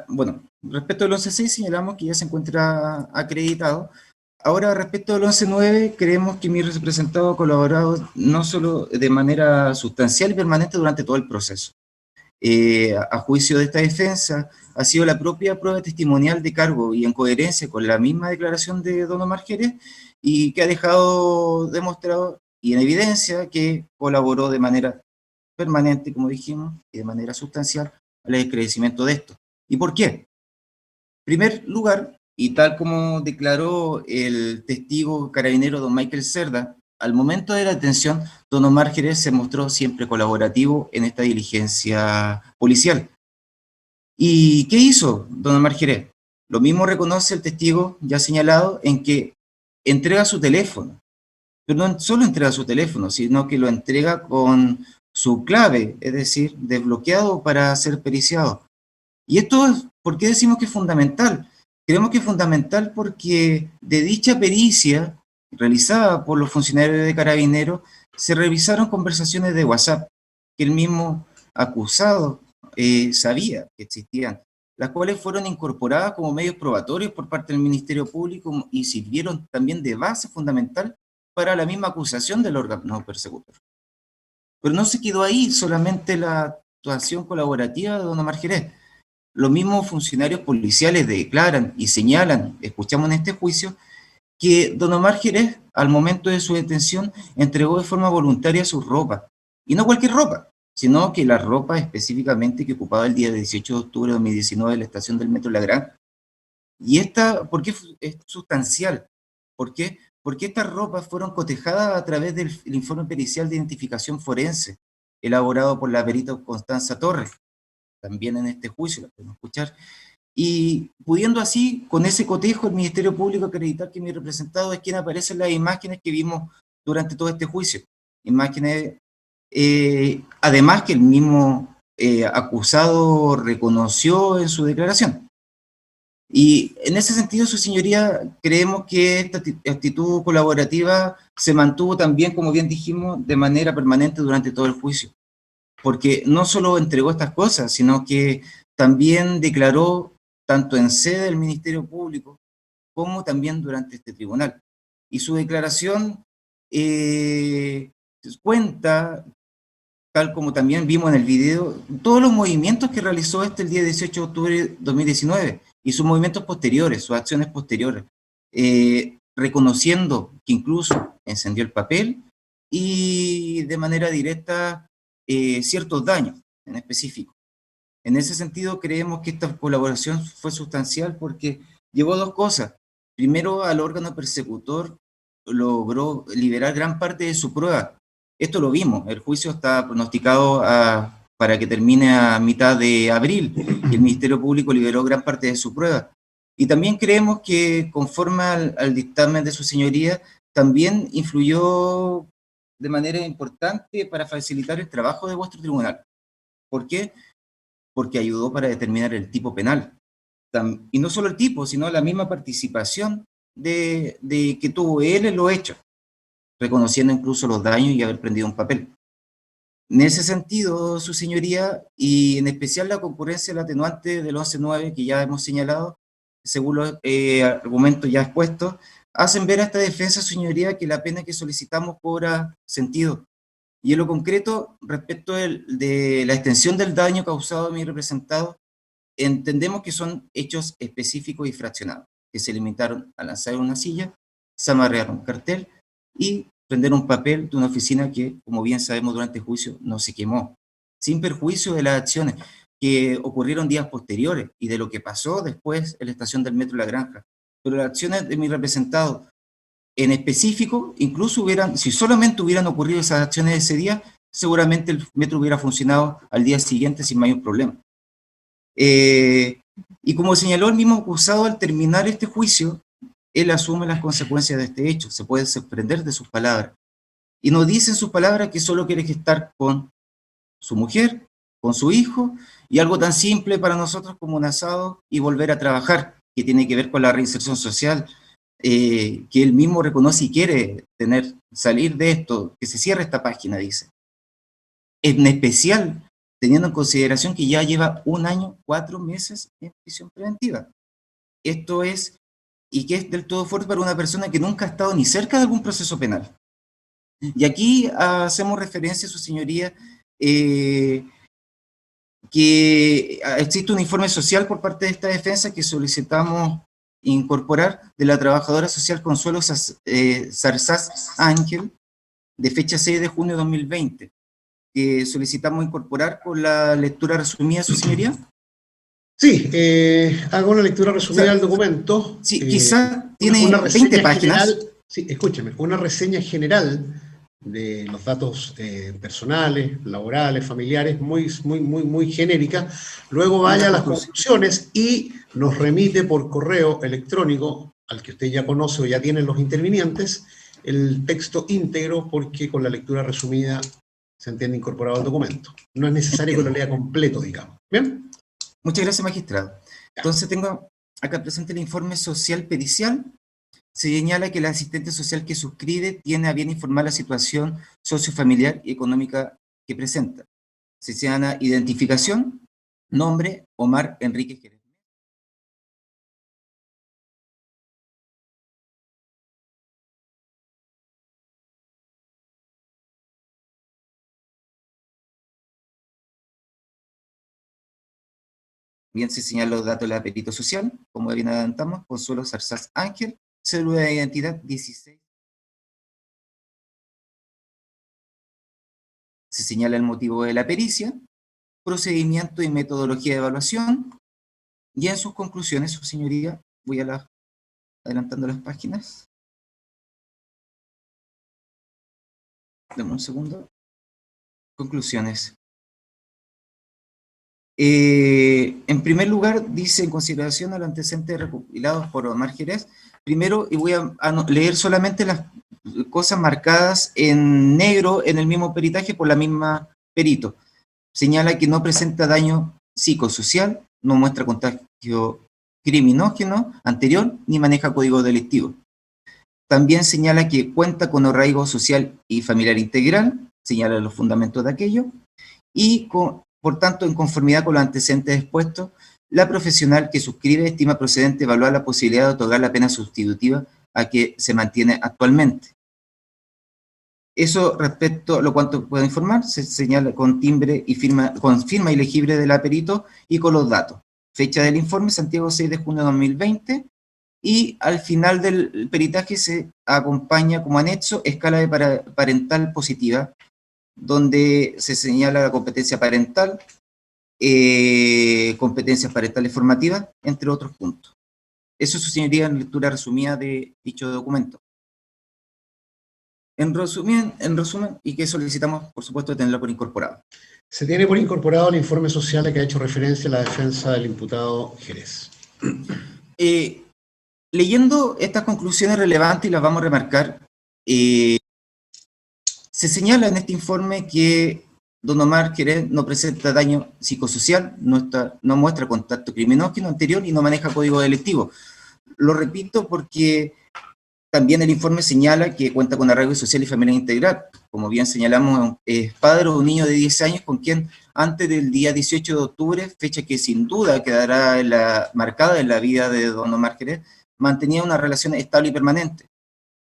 Bueno, respecto al 11.6 señalamos que ya se encuentra acreditado. Ahora, respecto al 11.9, creemos que mi representado ha colaborado no solo de manera sustancial y permanente durante todo el proceso. A juicio de esta defensa, ha sido la propia prueba testimonial de cargo y en coherencia con la misma declaración de don Omar Jerez, y que ha dejado demostrado y en evidencia que colaboró de manera permanente, como dijimos, y de manera sustancial al esclarecimiento de esto. ¿Y por qué? En primer lugar, y tal como declaró el testigo carabinero don Michael Cerda, al momento de la detención, don Omar Jerez se mostró siempre colaborativo en esta diligencia policial. ¿Y qué hizo don Omar Jerez? Lo mismo reconoce el testigo ya señalado en que entrega su teléfono, pero no solo entrega su teléfono, sino que lo entrega con su clave, es decir, desbloqueado para ser periciado. Y esto, ¿por qué decimos que es fundamental? Creemos que es fundamental porque de dicha pericia realizada por los funcionarios de Carabineros se revisaron conversaciones de WhatsApp que el mismo acusado sabía que existían, las cuales fueron incorporadas como medios probatorios por parte del Ministerio Público y sirvieron también de base fundamental para la misma acusación del órgano persecutor. Pero no se quedó ahí solamente la actuación colaborativa de don Omar Jerez. Los mismos funcionarios policiales declaran y señalan, escuchamos en este juicio, que don Omar Jerez, al momento de su detención, entregó de forma voluntaria su ropa. Y no cualquier ropa, sino que la ropa específicamente que ocupaba el día 18 de octubre de 2019 en la estación del Metro La Granja. Y esta, ¿por qué es sustancial? ¿Por qué? Porque estas ropas fueron cotejadas a través del informe pericial de identificación forense, elaborado por la perita Constanza Torres, también en este juicio, la podemos escuchar, y pudiendo así, con ese cotejo, el Ministerio Público acreditar que mi representado es quien aparece en las imágenes que vimos durante todo este juicio. Imágenes, además que el mismo acusado reconoció en su declaración. Y en ese sentido, su señoría, creemos que esta actitud colaborativa se mantuvo también, como bien dijimos, de manera permanente durante todo el juicio. Porque no solo entregó estas cosas, sino que también declaró tanto en sede del Ministerio Público como también durante este tribunal. Y su declaración cuenta, tal como también vimos en el video, todos los movimientos que realizó el día 18 de octubre de 2019 y sus movimientos posteriores, sus acciones posteriores, reconociendo que incluso encendió el papel y de manera directa ciertos daños en específico. En ese sentido, creemos que esta colaboración fue sustancial porque llevó dos cosas. Primero, al órgano persecutor logró liberar gran parte de su prueba. Esto lo vimos, el juicio está pronosticado para que termine a mitad de abril y el Ministerio Público liberó gran parte de su prueba. Y también creemos que conforme al dictamen de su señoría, también influyó de manera importante para facilitar el trabajo de vuestro tribunal. ¿Por qué? Porque ayudó para determinar el tipo penal. Y no solo el tipo, sino la misma participación de que tuvo él en los hechos, reconociendo incluso los daños y haber prendido un papel. En ese sentido, su señoría, y en especial la concurrencia del atenuante del 11.9 que ya hemos señalado, según los argumentos ya expuestos, hacen ver a esta defensa, su señoría, que la pena que solicitamos cobra sentido. Y en lo concreto, respecto de la extensión del daño causado a mi representado, entendemos que son hechos específicos y fraccionados, que se limitaron a lanzar una silla, se amarrearon un cartel y prender un papel de una oficina que, como bien sabemos, durante el juicio no se quemó, sin perjuicio de las acciones que ocurrieron días posteriores y de lo que pasó después en la estación del Metro La Granja. Pero las acciones de mi representado en específico, incluso si solamente hubieran ocurrido esas acciones ese día, seguramente el metro hubiera funcionado al día siguiente sin mayor problema. Y como señaló el mismo acusado al terminar este juicio, él asume las consecuencias de este hecho, se puede sorprender de sus palabras. Y nos dice en sus palabras que solo quiere estar con su mujer, con su hijo, y algo tan simple para nosotros como un asado y volver a trabajar, que tiene que ver con la reinserción social, que él mismo reconoce y quiere salir de esto, que se cierre esta página, dice. En especial, teniendo en consideración que ya lleva 1 año, 4 meses en prisión preventiva. Esto es, y que es del todo fuerte para una persona que nunca ha estado ni cerca de algún proceso penal. Y aquí hacemos referencia, su señoría, que existe un informe social por parte de esta defensa que solicitamos incorporar de la trabajadora social Consuelo Zarzás Ángel, de fecha 6 de junio de 2020, que solicitamos incorporar con la lectura resumida, su señoría. Sí, hago una lectura resumida del documento. Sí, quizás tiene una 20 páginas. General, sí, escúcheme, una reseña general de los datos personales, laborales, familiares, muy genérica. Luego vaya a las conclusiones y nos remite por correo electrónico, al que usted ya conoce o ya tienen los intervinientes, el texto íntegro, porque con la lectura resumida se entiende incorporado al documento. No es necesario que lo lea completo, digamos. ¿Bien? Muchas gracias, magistrado. Entonces tengo acá presente el informe social pericial. Se señala que el asistente social que suscribe tiene a bien informar la situación sociofamiliar y económica que presenta. Se señala identificación, nombre, Omar Enrique Jerez. Bien, se señalan los datos de la perito social, como bien adelantamos, Consuelo Zarzás Ángel, cédula de identidad 16. Se señala el motivo de la pericia, procedimiento y metodología de evaluación, y en sus conclusiones, su señoría, voy adelantando las páginas. Dame un segundo. Conclusiones. En primer lugar, dice, en consideración a los antecedentes recopilados por Omar Jerez, primero, y voy a leer solamente las cosas marcadas en negro en el mismo peritaje por la misma perito. Señala que no presenta daño psicosocial, no muestra contagio criminógeno anterior, ni maneja código delictivo. También señala que cuenta con arraigo social y familiar integral, señala los fundamentos de aquello, y por tanto, en conformidad con los antecedentes expuestos, la profesional que suscribe estima procedente evaluar la posibilidad de otorgar la pena sustitutiva a que se mantiene actualmente. Eso respecto a lo cuanto puedo informar, se señala con timbre y firma ilegible de la perito y con los datos. Fecha del informe, Santiago 6 de junio de 2020, y al final del peritaje se acompaña como anexo escala de parental positiva, donde se señala la competencia parental, competencias parentales formativas, entre otros puntos. Eso, su señoría, en lectura resumida de dicho documento. En resumen, y que solicitamos, por supuesto, tenerlo por incorporado. Se tiene por incorporado el informe social a que ha hecho referencia a la defensa del imputado Jerez. Leyendo estas conclusiones relevantes, y las vamos a remarcar, se señala en este informe que don Omar Jerez no presenta daño psicosocial, no muestra contacto criminógeno anterior y no maneja código delictivo. Lo repito porque también el informe señala que cuenta con arraigo social y familia integral. Como bien señalamos, es padre de un niño de 10 años con quien antes del día 18 de octubre, fecha que sin duda quedará marcada en la vida de don Omar Jerez, mantenía una relación estable y permanente.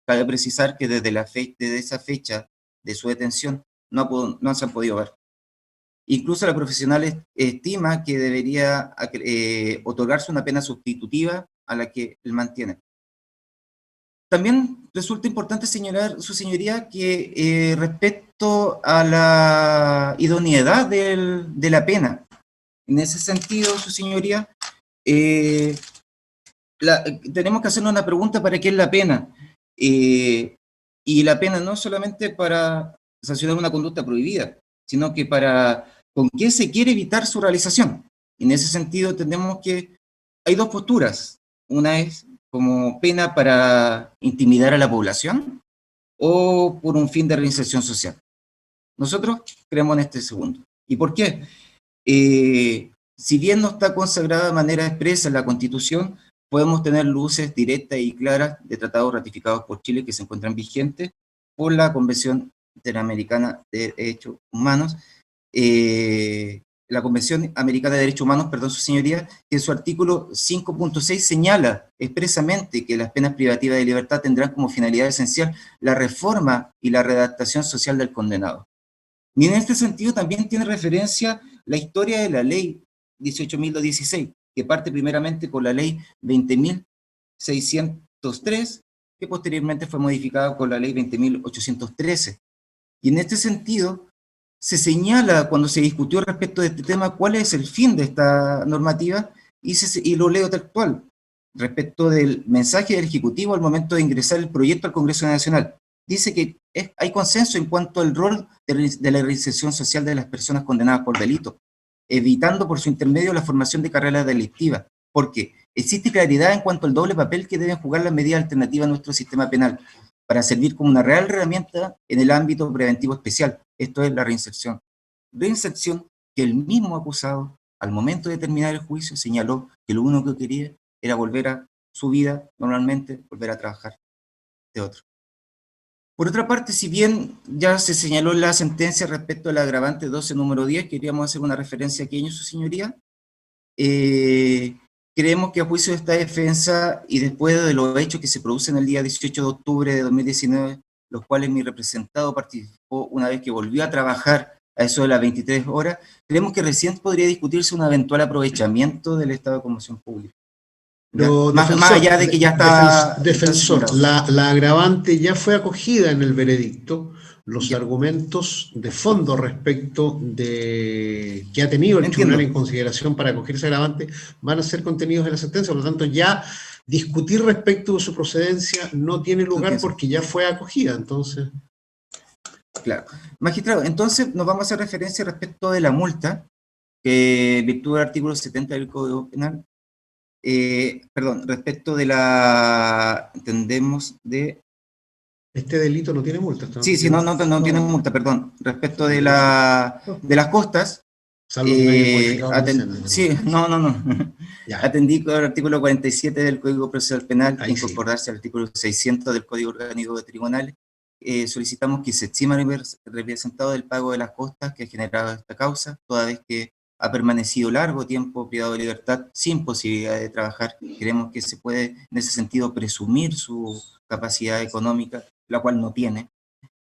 Cabe precisar que desde esa fecha de su detención no se han podido ver. Incluso la profesional estima que debería otorgarse una pena sustitutiva a la que él mantiene. También resulta importante señalar, su señoría, que respecto a la idoneidad de la pena, en ese sentido, su señoría, tenemos que hacernos una pregunta: ¿para qué es la pena? Y la pena no solamente para sancionar una conducta prohibida, sino que con qué se quiere evitar su realización. En ese sentido, tenemos que hay dos posturas. Una es como pena para intimidar a la población o por un fin de reinserción social. Nosotros creemos en este segundo. ¿Y por qué? Si bien no está consagrada de manera expresa en la Constitución, podemos tener luces directas y claras de tratados ratificados por Chile que se encuentran vigentes por la Convención Interamericana de Derechos Humanos, la Convención Americana de Derechos Humanos, perdón, su señoría, que en su artículo 5.6 señala expresamente que las penas privativas de libertad tendrán como finalidad esencial la reforma y la readaptación social del condenado. Y en este sentido también tiene referencia la historia de la ley 18.216, que parte primeramente con la ley 20.603, que posteriormente fue modificada con la ley 20.813. Y en este sentido, se señala, cuando se discutió respecto de este tema, cuál es el fin de esta normativa, y lo leo textual, respecto del mensaje del Ejecutivo al momento de ingresar el proyecto al Congreso Nacional. Dice que hay consenso en cuanto al rol de la reinserción social de las personas condenadas por delito, evitando por su intermedio la formación de carreras delictivas, porque existe claridad en cuanto al doble papel que deben jugar las medidas alternativas a nuestro sistema penal, para servir como una real herramienta en el ámbito preventivo especial, esto es la reinserción. Reinserción que el mismo acusado, al momento de terminar el juicio, señaló que lo único que quería era volver a su vida normalmente, volver a trabajar de otro. Por otra parte, si bien ya se señaló en la sentencia respecto al agravante 12 número 10, queríamos hacer una referencia aquí, su señoría. Creemos que a juicio de esta defensa y después de los hechos que se producen el día 18 de octubre de 2019, los cuales mi representado participó una vez que volvió a trabajar a eso de las 23 horas, creemos que recién podría discutirse un eventual aprovechamiento del estado de conmoción pública. Pero, Más allá de que ya está... defensor, la agravante ya fue acogida en el veredicto. Los Ya. argumentos de fondo respecto de que ha tenido el Entiendo. tribunal en consideración para acoger ese agravante van a ser contenidos en la sentencia, por lo tanto ya discutir respecto de su procedencia no tiene lugar Entiendo. porque ya fue acogida, entonces... Claro. Magistrado, entonces nos vamos a hacer referencia respecto de la multa, que en virtud del artículo 70 del Código Penal, respecto de la, entendemos, de... Este delito no tiene multa. Sí, no tiene multa, perdón. Respecto de las costas, Salvo que me haya modificado la escena. sí, no. Ya. Atendí con el artículo 47 del Código Procesal Penal, Ahí sí. incorporarse al artículo 600 del Código Orgánico de Tribunales. Solicitamos que se exima el representado del pago de las costas que ha generado esta causa, toda vez que ha permanecido largo tiempo privado de libertad sin posibilidad de trabajar. Creemos que se puede, en ese sentido, presumir su capacidad económica, la cual no tiene.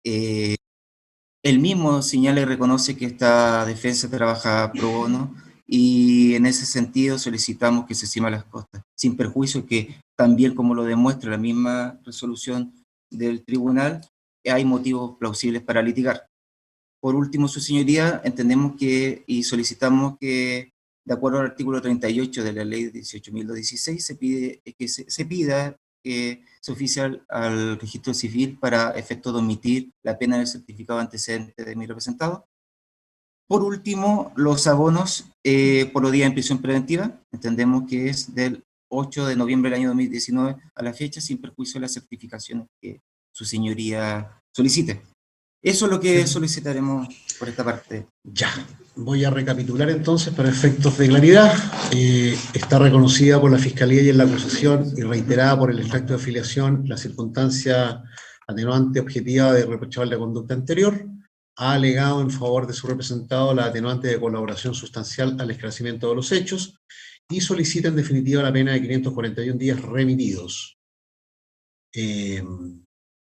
Él mismo señala y reconoce que esta defensa trabaja pro bono, y en ese sentido solicitamos que se exima las costas, sin perjuicio que también, como lo demuestra la misma resolución del tribunal, hay motivos plausibles para litigar. Por último, su señoría, entendemos que y solicitamos que, de acuerdo al artículo 38 de la ley 18.216, se pida que se oficie al registro civil para efecto de omitir la pena del certificado antecedente de mi representado. Por último, los abonos por los días en prisión preventiva, entendemos que es del 8 de noviembre del año 2019 a la fecha, sin perjuicio de las certificaciones que su señoría solicite. Eso es lo que solicitaremos por esta parte. Ya, voy a recapitular entonces para efectos de claridad. Está reconocida por la Fiscalía y en la acusación y reiterada por el extracto de afiliación la circunstancia atenuante objetiva de reprochable conducta anterior. Ha alegado en favor de su representado la atenuante de colaboración sustancial al esclarecimiento de los hechos y solicita en definitiva la pena de 541 días remitidos.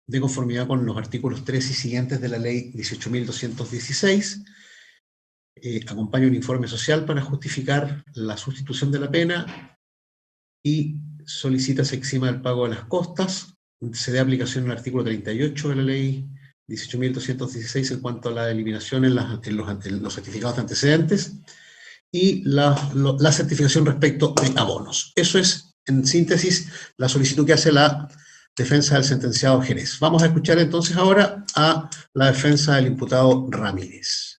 De conformidad con los artículos 3 y siguientes de la ley 18.216, acompaña un informe social para justificar la sustitución de la pena y solicita se exima el pago de las costas, se dé aplicación al artículo 38 de la ley 18.216 en cuanto a la eliminación en los certificados de antecedentes y la certificación respecto de abonos. Eso es, en síntesis, la solicitud que hace la defensa del sentenciado Jerez. Vamos a escuchar entonces ahora a la defensa del imputado Ramírez.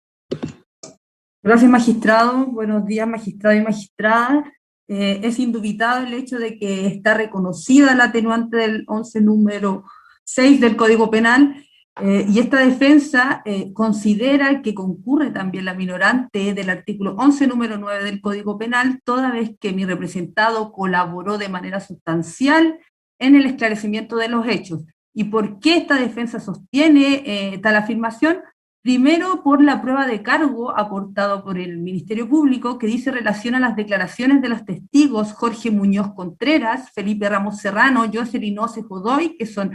Gracias, magistrado. Buenos días, magistrado y magistrada. Es indubitable el hecho de que está reconocida la atenuante del 11 número 6 del Código Penal, y esta defensa considera que concurre también la minorante del artículo 11 número 9 del Código Penal, toda vez que mi representado colaboró de manera sustancial en el esclarecimiento de los hechos. ¿Y por qué esta defensa sostiene tal afirmación? Primero, por la prueba de cargo aportado por el Ministerio Público, que dice relaciona las declaraciones de los testigos Jorge Muñoz Contreras, Felipe Ramos Serrano, Jocelyn Ose Godoy, que son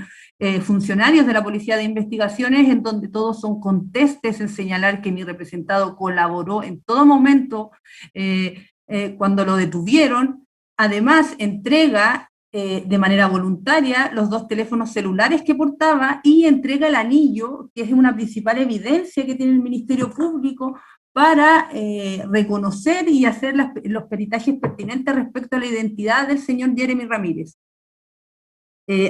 funcionarios de la Policía de Investigaciones, en donde todos son contestes en señalar que mi representado colaboró en todo momento cuando lo detuvieron. Además, entrega de manera voluntaria los 2 teléfonos celulares que portaba y entrega el anillo, que es una principal evidencia que tiene el Ministerio Público para reconocer y hacer los peritajes pertinentes respecto a la identidad del señor Jeremy Ramírez.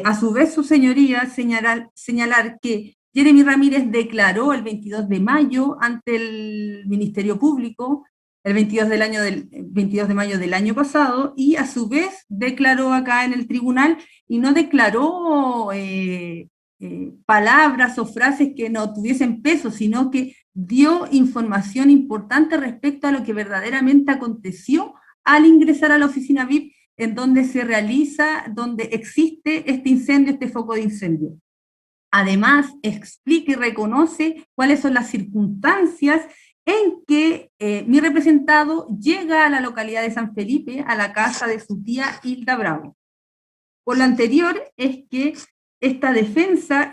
A su vez, su señoría señalar que Jeremy Ramírez declaró el 22 de mayo ante el Ministerio Público, el 22 de mayo del año pasado, y a su vez declaró acá en el tribunal, y no declaró palabras o frases que no tuviesen peso, sino que dio información importante respecto a lo que verdaderamente aconteció al ingresar a la oficina VIP, en donde donde existe este incendio, este foco de incendio. Además, explica y reconoce cuáles son las circunstancias en que mi representado llega a la localidad de San Felipe, a la casa de su tía Hilda Bravo. Por lo anterior es que esta defensa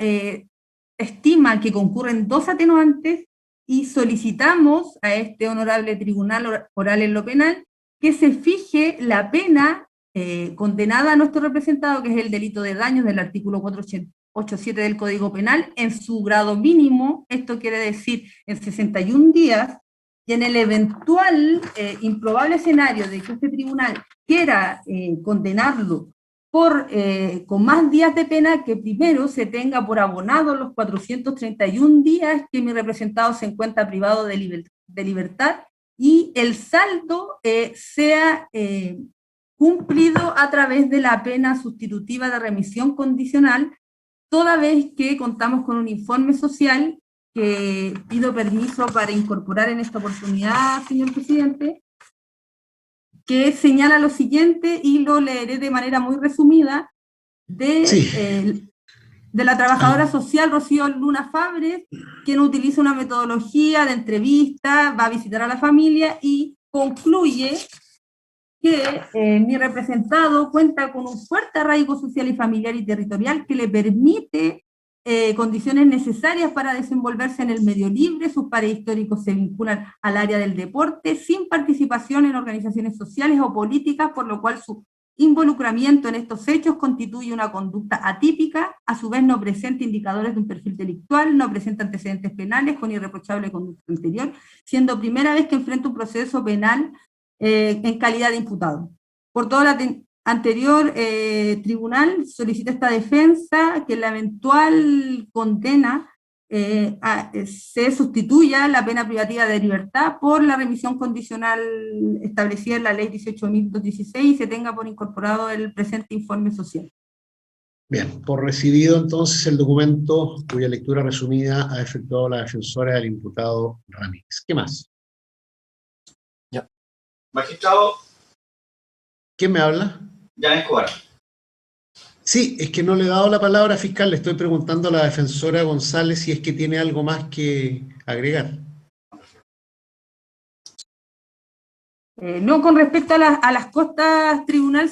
estima que concurren 2 atenuantes y solicitamos a este honorable tribunal oral en lo penal que se fije la pena condenada a nuestro representado, que es el delito de daños del artículo 487 del Código Penal, en su grado mínimo, esto quiere decir en 61 días, y en el eventual improbable escenario de que este tribunal quiera condenarlo con más días de pena, que primero se tenga por abonado los 431 días que mi representado se encuentra privado de libertad, y el saldo sea cumplido a través de la pena sustitutiva de remisión condicional, toda vez que contamos con un informe social que pido permiso para incorporar en esta oportunidad, señor presidente, que señala lo siguiente, y lo leeré de manera muy resumida, de la trabajadora social Rocío Luna Fabres, quien utiliza una metodología de entrevista, va a visitar a la familia y concluye que mi representado cuenta con un fuerte arraigo social y familiar y territorial que le permite condiciones necesarias para desenvolverse en el medio libre. Sus pares históricos se vinculan al área del deporte sin participación en organizaciones sociales o políticas, por lo cual su involucramiento en estos hechos constituye una conducta atípica. A su vez no presenta indicadores de un perfil delictual, no presenta antecedentes penales con irreprochable conducta anterior, siendo primera vez que enfrenta un proceso penal en calidad de imputado. Por todo lo anterior, tribunal solicita esta defensa, que la eventual condena se sustituya la pena privativa de libertad por la remisión condicional establecida en la ley 18.216 y se tenga por incorporado el presente informe social. Bien, por recibido entonces el documento cuya lectura resumida ha efectuado la defensora del imputado Ramírez. ¿Qué más? Magistrado. ¿Quién me habla? Jan Escobar. Sí, es que no le he dado la palabra, fiscal. Le estoy preguntando a la defensora González si es que tiene algo más que agregar. No, con respecto a las costas, tribunal,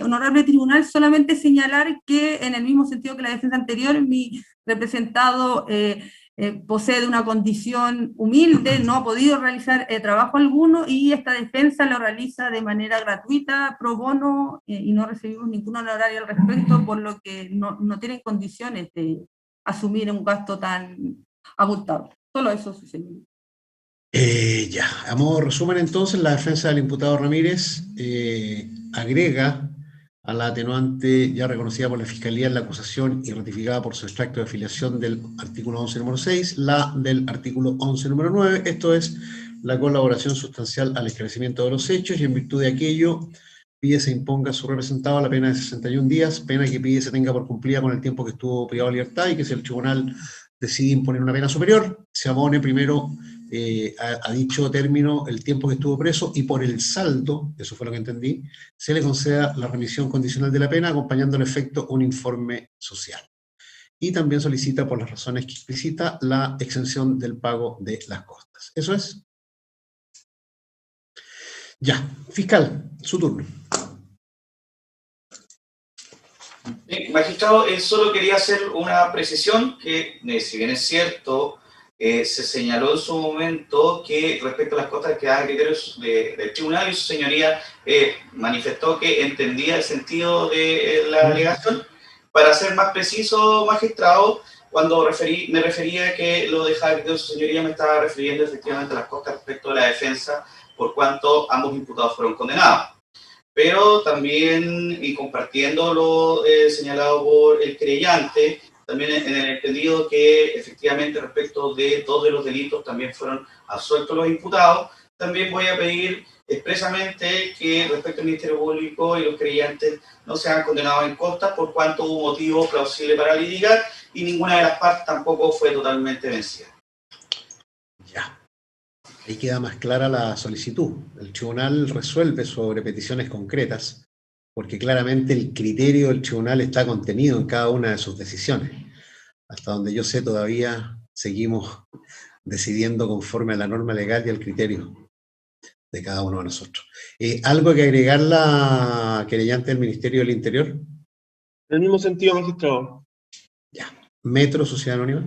honorable tribunal, solamente señalar que en el mismo sentido que la defensa anterior, mi representado posee de una condición humilde, no ha podido realizar trabajo alguno, y esta defensa lo realiza de manera gratuita, pro bono, y no recibimos ningún honorario al respecto, por lo que no tienen condiciones de asumir un gasto tan abultado. Solo eso, señor. Ya, a modo de resumen entonces, la defensa del imputado Ramírez agrega a la atenuante ya reconocida por la Fiscalía en la acusación y ratificada por su extracto de afiliación del artículo 11 número 6, la del artículo 11 número 9, esto es la colaboración sustancial al esclarecimiento de los hechos, y en virtud de aquello pide se imponga a su representado la pena de 61 días, pena que pide se tenga por cumplida con el tiempo que estuvo privado de libertad, y que si el tribunal decide imponer una pena superior, se abone primero a dicho término el tiempo que estuvo preso, y por el saldo, eso fue lo que entendí, se le conceda la remisión condicional de la pena, acompañando en efecto un informe social. Y también solicita, por las razones que explicita, la exención del pago de las costas. ¿Eso es? Ya. Fiscal, su turno. Magistrado, solo quería hacer una precisión, que si bien es cierto, se señaló en su momento que respecto a las costas quedaban criterios del tribunal, y su señoría manifestó que entendía el sentido de la alegación. Para ser más preciso, magistrado, cuando me refería a que lo dejaba criterio de su señoría, me estaba refiriendo efectivamente a las costas respecto a la defensa, por cuanto ambos imputados fueron condenados. Pero también, y compartiendo lo señalado por el querellante, también en el entendido que efectivamente respecto de dos de los delitos también fueron absueltos los imputados, también voy a pedir expresamente que respecto al Ministerio Público y los querellantes no sean condenados en costas, por cuanto hubo motivo plausible para litigar y ninguna de las partes tampoco fue totalmente vencida. Ya. Ahí queda más clara la solicitud. El tribunal resuelve sobre peticiones concretas, porque claramente el criterio del tribunal está contenido en cada una de sus decisiones. Hasta donde yo sé, todavía seguimos decidiendo conforme a la norma legal y al criterio de cada uno de nosotros. ¿Algo que agregar la querellante del Ministerio del Interior? En el mismo sentido, magistrado. Ya. Metro, Sociedad Anónima.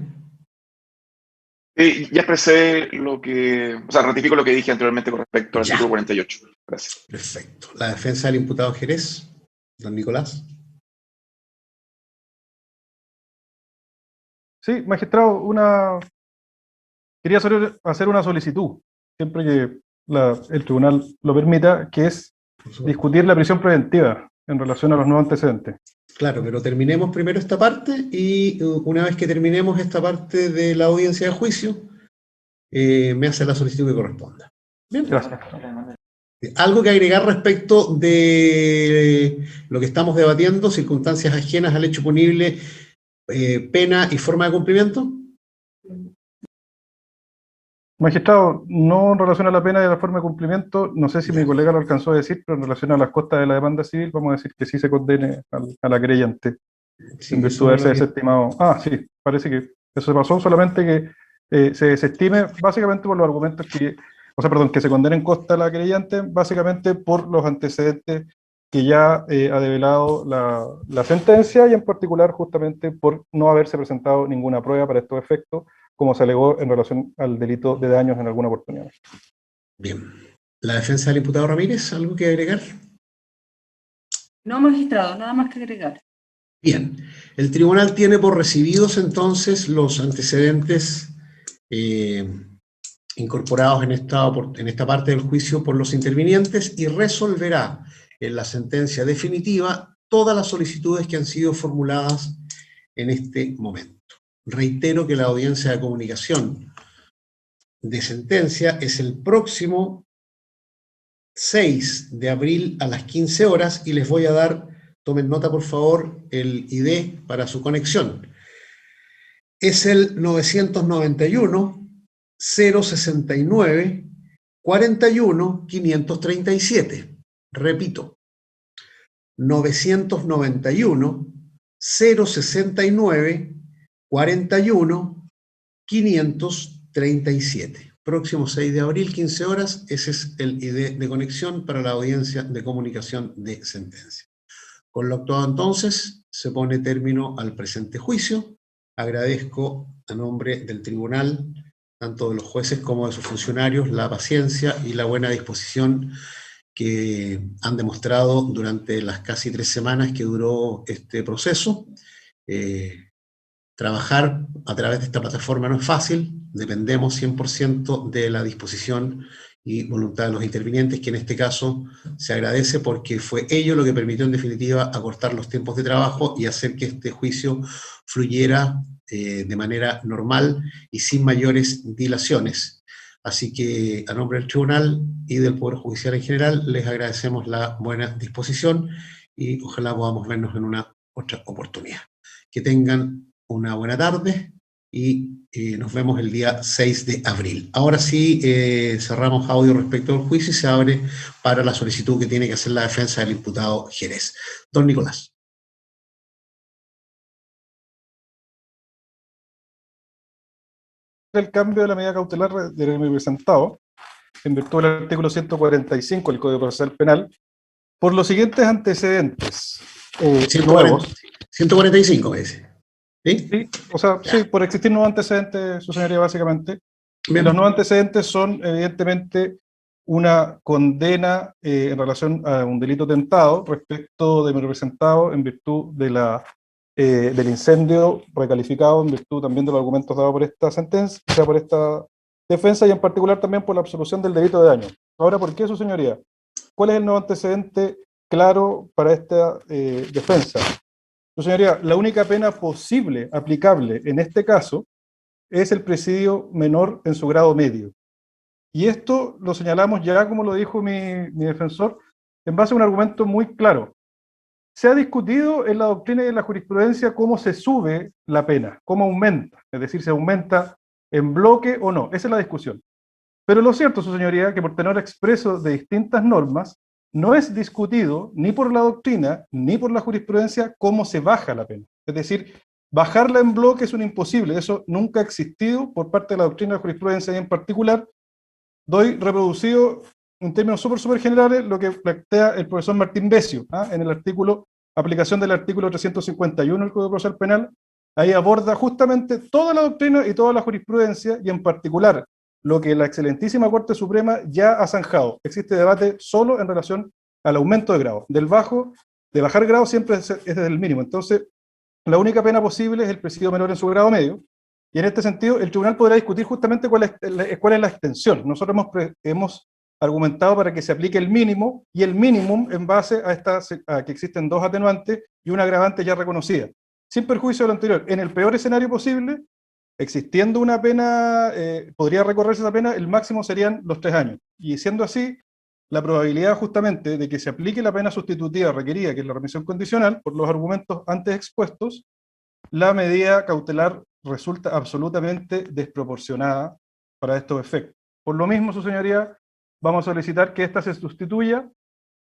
Ya expresé lo que, o sea, ratifico lo que dije anteriormente con respecto al artículo 48. Gracias. Perfecto. La defensa del imputado Jerez, don Nicolás. Sí, magistrado, quería hacer una solicitud, siempre que el tribunal lo permita, que es discutir la prisión preventiva en relación a los nuevos antecedentes. Claro, pero terminemos primero esta parte y una vez que terminemos esta parte de la audiencia de juicio, me hace la solicitud que corresponda. Bien. Gracias. ¿Algo que agregar respecto de lo que estamos debatiendo, circunstancias ajenas al hecho punible, pena y forma de cumplimiento? Magistrado, no en relación a la pena y a la forma de cumplimiento, no sé si mi colega lo alcanzó a decir, pero en relación a las costas de la demanda civil, vamos a decir que sí se condene a la querellante, Sí, en virtud de haberse desestimado. Sí, parece que eso pasó, solamente que se desestime básicamente por los argumentos que se condene en costa a la querellante, básicamente por los antecedentes que ya ha develado la sentencia y en particular justamente por no haberse presentado ninguna prueba para estos efectos, como se alegó en relación al delito de daños en alguna oportunidad. Bien. ¿La defensa del imputado Ramírez, algo que agregar? No, magistrado, nada más que agregar. Bien. El tribunal tiene por recibidos entonces los antecedentes incorporados en esta parte del juicio por los intervinientes y resolverá en la sentencia definitiva todas las solicitudes que han sido formuladas en este momento. Reitero que la audiencia de comunicación de sentencia es el próximo 6 de abril a las 15 horas y les voy a dar, tomen nota por favor, el ID para su conexión. Es el 991 069 41 537. Repito, 991 069 41 537. Próximo 6 de abril, 15 horas, ese es el ID de conexión para la audiencia de comunicación de sentencia. Con lo actuado entonces, se pone término al presente juicio. Agradezco a nombre del tribunal, tanto de los jueces como de sus funcionarios, la paciencia y la buena disposición que han demostrado durante las casi 3 semanas que duró este proceso. Trabajar a través de esta plataforma no es fácil, dependemos 100% de la disposición y voluntad de los intervinientes, que en este caso se agradece porque fue ello lo que permitió en definitiva acortar los tiempos de trabajo y hacer que este juicio fluyera de manera normal y sin mayores dilaciones. Así que a nombre del tribunal y del Poder Judicial en general les agradecemos la buena disposición y ojalá podamos vernos en una otra oportunidad. Que tengan una buena tarde y nos vemos el día 6 de abril. Ahora sí, cerramos audio respecto al juicio y se abre para la solicitud que tiene que hacer la defensa del imputado Jerez. Don Nicolás. El cambio de la medida cautelar de mi presentado, en virtud del artículo 145 del Código Procesal Penal, por los siguientes antecedentes nuevos. 145 veces. ¿Sí? Sí, o sea, sí, por existir nuevos antecedentes, su señoría, básicamente. Bien. Los nuevos antecedentes son, evidentemente, una condena en relación a un delito tentado respecto de mi representado en virtud de del incendio recalificado, en virtud también de los argumentos dados por esta sentencia, o sea, por esta defensa, y en particular también por la absolución del delito de daño. Ahora, ¿por qué, su señoría? ¿Cuál es el nuevo antecedente claro para esta defensa? Su señoría, la única pena posible, aplicable en este caso, es el presidio menor en su grado medio. Y esto lo señalamos ya, como lo dijo mi defensor, en base a un argumento muy claro. Se ha discutido en la doctrina y en la jurisprudencia cómo se sube la pena, cómo aumenta, es decir, se aumenta en bloque o no. Esa es la discusión. Pero lo cierto, su señoría, que por tenor expreso de distintas normas, no es discutido ni por la doctrina ni por la jurisprudencia cómo se baja la pena. Es decir, bajarla en bloque es un imposible. Eso nunca ha existido por parte de la doctrina y la jurisprudencia, y en particular doy reproducido en términos súper generales lo que plantea el profesor Martín Becio en el artículo, aplicación del artículo 351 del Código Procesal Penal, ahí aborda justamente toda la doctrina y toda la jurisprudencia, y en particular lo que la excelentísima Corte Suprema ya ha zanjado. Existe debate solo en relación al aumento de grado. De bajar grado siempre es desde el mínimo. Entonces, la única pena posible es el presidio menor en su grado medio, y en este sentido el tribunal podrá discutir justamente cuál es la extensión. Nosotros hemos argumentado para que se aplique el mínimo, y el mínimo en base a que existen dos atenuantes y una agravante ya reconocida. Sin perjuicio de lo anterior, en el peor escenario posible, existiendo una pena, podría recorrerse esa pena, el máximo serían los 3 años. Y siendo así, la probabilidad justamente de que se aplique la pena sustitutiva requerida, que es la remisión condicional, por los argumentos antes expuestos, la medida cautelar resulta absolutamente desproporcionada para estos efectos. Por lo mismo, su señoría, vamos a solicitar que esta se sustituya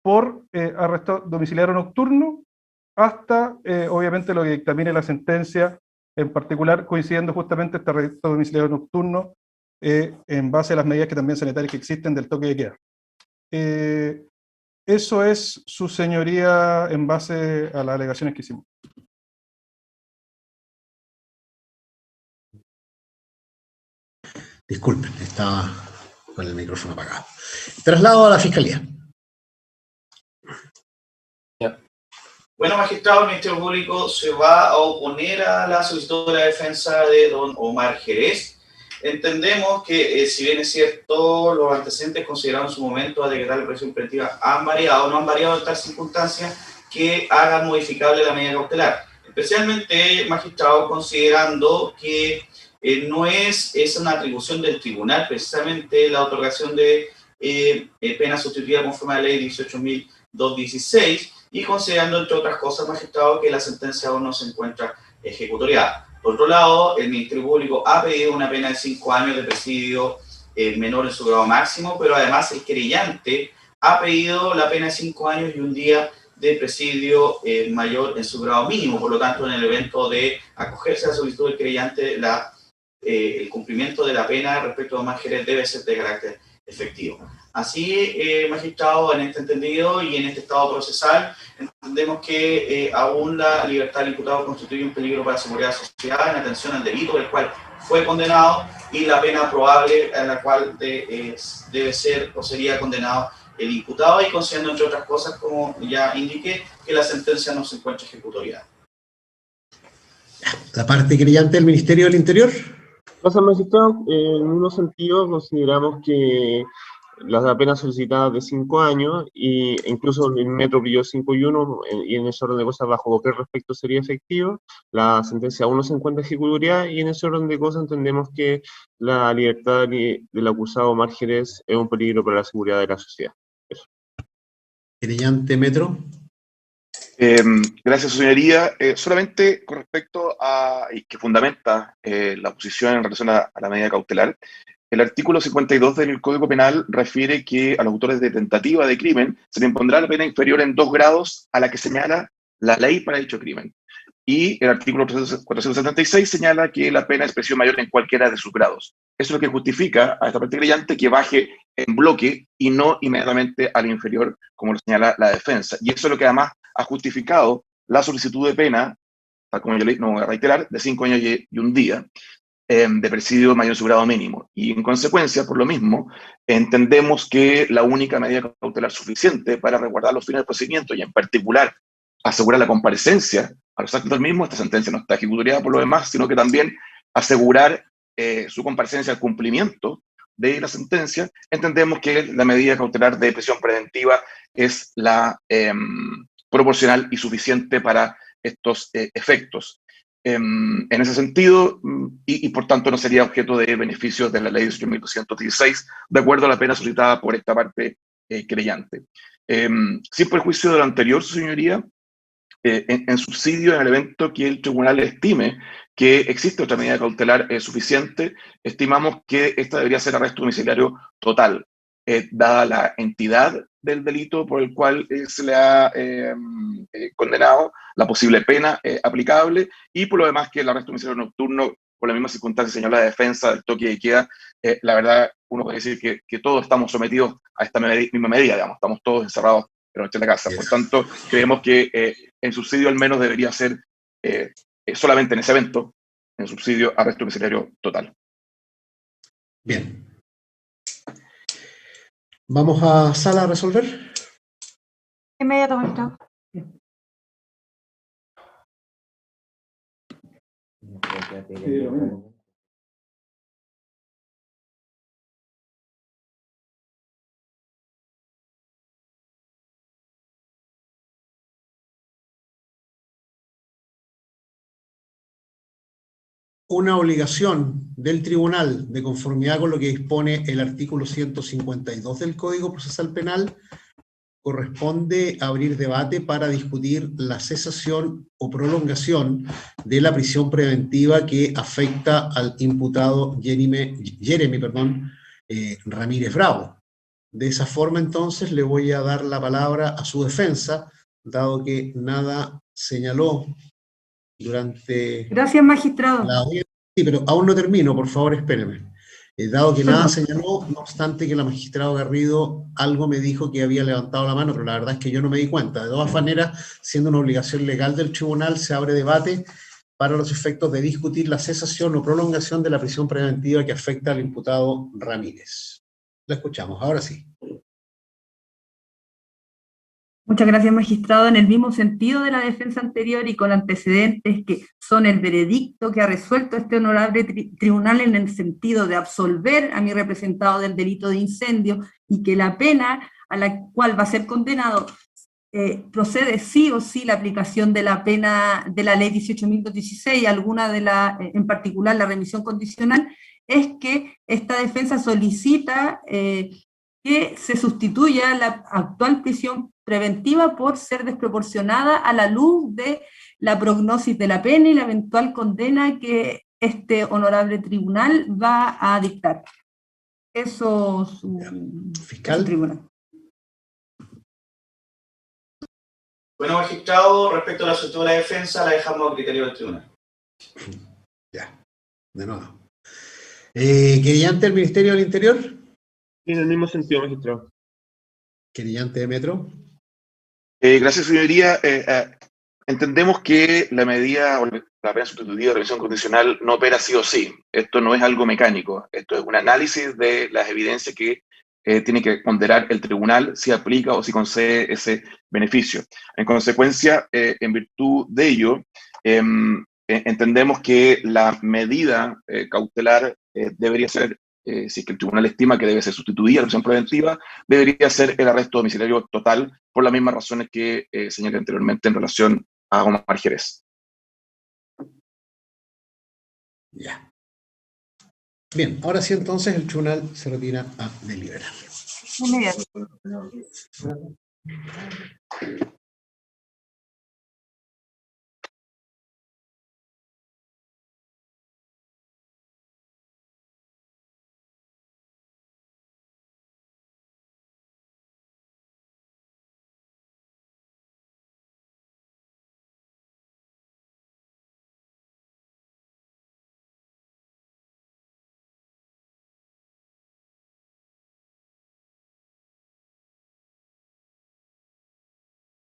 por arresto domiciliario nocturno hasta, obviamente, lo que dictamine la sentencia, en particular coincidiendo justamente este arresto domiciliario nocturno en base a las medidas que también sanitarias que existen del toque de queda. Eso es, su señoría, en base a las alegaciones que hicimos. Disculpen, estaba con el micrófono apagado. Traslado a la Fiscalía. Bueno, magistrado, el Ministerio Público se va a oponer a la solicitud de la defensa de don Omar Jerez. Entendemos que, si bien es cierto, los antecedentes considerados en su momento a decretar la prisión preventiva han variado, no han variado en tal circunstancia que hagan modificable la medida cautelar. Especialmente, magistrado, considerando que no es una atribución del tribunal, precisamente la otorgación de pena sustitutiva conforme a la ley 18.216, y considerando, entre otras cosas, magistrado, que la sentencia aún no se encuentra ejecutoriada. Por otro lado, el Ministerio Público ha pedido una pena de 5 años de presidio menor en su grado máximo, pero además el querellante ha pedido la pena de 5 años y un día de presidio mayor en su grado mínimo. Por lo tanto, en el evento de acogerse a la solicitud del querellante, el cumplimiento de la pena respecto a Omar Jerez debe ser de carácter efectivo. Así, magistrado, en este entendido y en este estado procesal, entendemos que aún la libertad del imputado constituye un peligro para la seguridad de la sociedad en atención al delito por el cual fue condenado y la pena probable a la cual debe ser o sería condenado el imputado, y considerando, entre otras cosas, como ya indiqué, que la sentencia no se encuentra ejecutoriada. La parte querellante del Ministerio del Interior. Gracias, magistrado. En unos sentidos consideramos que la pena solicitada de 5 años, e incluso el metro pidió 5 y 1, y en ese orden de cosas, bajo qué respecto sería efectivo, la sentencia aún no se encuentra ejecutoriada, y en ese orden de cosas entendemos que la libertad del acusado Omar Jerez es un peligro para la seguridad de la sociedad. Eso. Querellante Metro. Gracias, su señoría. Solamente con respecto a, y que fundamenta la posición en relación a la medida cautelar, el artículo 52 del Código Penal refiere que a los autores de tentativa de crimen se le impondrá la pena inferior en 2 grados a la que señala la ley para dicho crimen. Y el artículo 476 señala que la pena es presión mayor en cualquiera de sus grados. Eso es lo que justifica a esta parte querellante que baje en bloque y no inmediatamente al inferior, como lo señala la defensa. Y eso es lo que además ha justificado la solicitud de pena, tal como yo no voy a reiterar, de 5 años y un día, de presidio mayor en su grado mínimo. Y en consecuencia, por lo mismo, entendemos que la única medida cautelar suficiente para resguardar los fines del procedimiento y en particular asegurar la comparecencia a los actos del mismo, esta sentencia no está ejecutoriada por lo demás, sino que también asegurar su comparecencia al cumplimiento de la sentencia, entendemos que la medida cautelar de prisión preventiva es la proporcional y suficiente para estos efectos. En ese sentido, y por tanto no sería objeto de beneficios de la ley 18.216, de acuerdo a la pena solicitada por esta parte querellante. Sin perjuicio de lo anterior, su señoría, en subsidio en el evento que el tribunal estime que existe otra medida cautelar suficiente, estimamos que esta debería ser arresto domiciliario total, dada la entidad del delito por el cual se le ha condenado, la posible pena aplicable, y por lo demás que el arresto domiciliario nocturno, por la misma circunstancia señalada de defensa del toque de queda, la verdad uno puede decir que todos estamos sometidos a esta misma medida, digamos, estamos todos encerrados en nuestra casa. Por tanto, creemos que en subsidio al menos debería ser solamente en ese evento, en subsidio a arresto domiciliario total. Bien. ¿Vamos a sala a resolver? Inmediato, magistrado. Una obligación del tribunal, de conformidad con lo que dispone el artículo 152 del Código Procesal Penal, corresponde abrir debate para discutir la cesación o prolongación de la prisión preventiva que afecta al imputado Jeremy Ramírez Bravo. De esa forma, entonces, le voy a dar la palabra a su defensa, dado que nada señaló durante... Gracias, magistrado. Sí, pero aún no termino, por favor, espéreme. Dado que nada señaló, no obstante que la magistrada Garrido algo me dijo que había levantado la mano, pero la verdad es que yo no me di cuenta. De todas maneras, siendo una obligación legal del tribunal, se abre debate para los efectos de discutir la cesación o prolongación de la prisión preventiva que afecta al imputado Ramírez. La escuchamos, ahora sí. Muchas gracias, magistrado. En el mismo sentido de la defensa anterior y con antecedentes que son el veredicto que ha resuelto este honorable tribunal en el sentido de absolver a mi representado del delito de incendio y que la pena a la cual va a ser condenado procede sí o sí la aplicación de la pena de la ley 18.216, alguna de en particular la remisión condicional, es que esta defensa solicita que se sustituya la actual prisión preventiva por ser desproporcionada a la luz de la prognosis de la pena y la eventual condena que este honorable tribunal va a dictar. Eso fiscal. Su tribunal. Bueno, magistrado, respecto a la solicitud de la defensa, la dejamos a criterio del tribunal. Ya, de nuevo. ¿Querellante del Ministerio del Interior? En el mismo sentido, magistrado. ¿Querellante de Metro? Gracias, señoría. Entendemos que la medida o la pena sustitutiva de revisión condicional no opera sí o sí. Esto no es algo mecánico. Esto es un análisis de las evidencias que tiene que ponderar el tribunal si aplica o si concede ese beneficio. En consecuencia, en virtud de ello, entendemos que la medida cautelar debería ser, si es que el tribunal estima que debe ser sustituida la prisión preventiva, debería ser el arresto domiciliario total, por las mismas razones que señalé anteriormente en relación a Omar Jerez. Ya. Bien, ahora sí entonces el tribunal se retira a deliberar. Inmediato.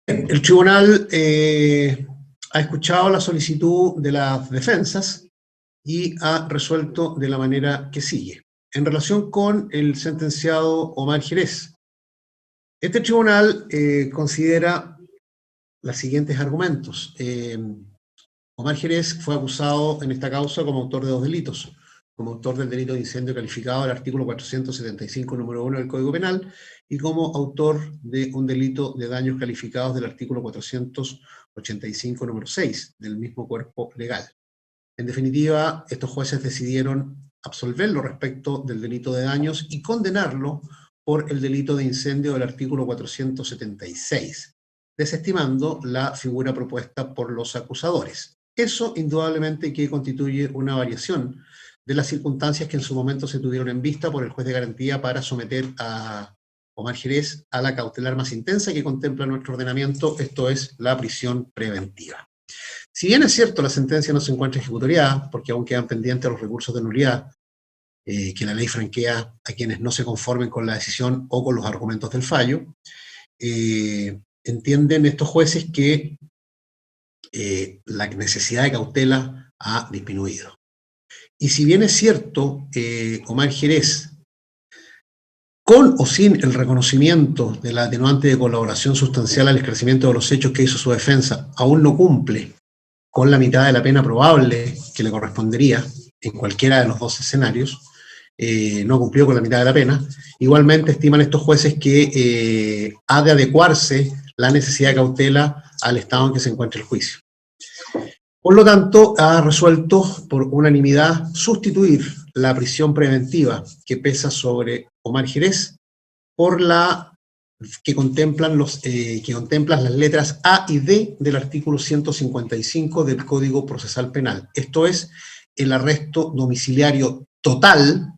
El tribunal ha escuchado la solicitud de las defensas y ha resuelto de la manera que sigue. En relación con el sentenciado Omar Jerez, este tribunal considera los siguientes argumentos. Omar Jerez fue acusado en esta causa como autor de 2 delitos, como autor del delito de incendio calificado del artículo 475, número 1 del Código Penal, y como autor de un delito de daños calificados del artículo 485, número 6 del mismo cuerpo legal. En definitiva, estos jueces decidieron absolverlo respecto del delito de daños y condenarlo por el delito de incendio del artículo 476, desestimando la figura propuesta por los acusadores. Eso indudablemente que constituye una variación de las circunstancias que en su momento se tuvieron en vista por el juez de garantía para someter a Omar Jerez a la cautelar más intensa que contempla nuestro ordenamiento, esto es la prisión preventiva. Si bien es cierto la sentencia no se encuentra ejecutoriada, porque aún quedan pendientes los recursos de nulidad, que la ley franquea a quienes no se conformen con la decisión o con los argumentos del fallo, entienden estos jueces que la necesidad de cautela ha disminuido. Y si bien es cierto, Omar Jerez, con o sin el reconocimiento de la atenuante de colaboración sustancial al esclarecimiento de los hechos que hizo su defensa, aún no cumple con la mitad de la pena probable que le correspondería en cualquiera de los dos escenarios, no cumplió con la mitad de la pena, igualmente estiman estos jueces que ha de adecuarse la necesidad de cautela al estado en que se encuentra el juicio. Por lo tanto, ha resuelto por unanimidad sustituir la prisión preventiva que pesa sobre Omar Jerez por la que contemplan las letras A y D del artículo 155 del Código Procesal Penal. Esto es el arresto domiciliario total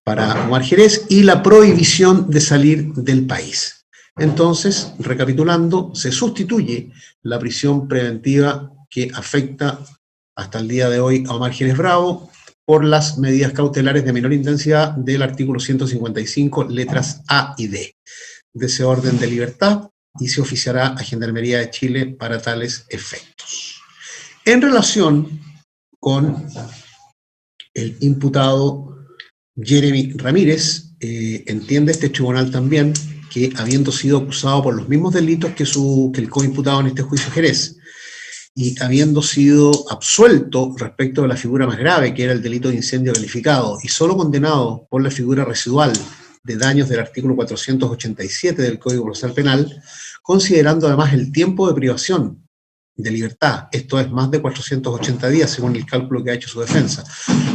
para Omar Jerez y la prohibición de salir del país. Entonces, recapitulando, se sustituye la prisión preventiva que afecta hasta el día de hoy a Omar Jerez Bravo por las medidas cautelares de menor intensidad del artículo 155, letras A y D, de ese orden de libertad, y se oficiará a Gendarmería de Chile para tales efectos. En relación con el imputado Jeremy Ramírez, entiende este tribunal también que, habiendo sido acusado por los mismos delitos que el coimputado en este juicio Jerez, y habiendo sido absuelto respecto de la figura más grave, que era el delito de incendio calificado, y solo condenado por la figura residual de daños del artículo 487 del Código Procesal Penal, considerando además el tiempo de privación de libertad, esto es más de 480 días según el cálculo que ha hecho su defensa,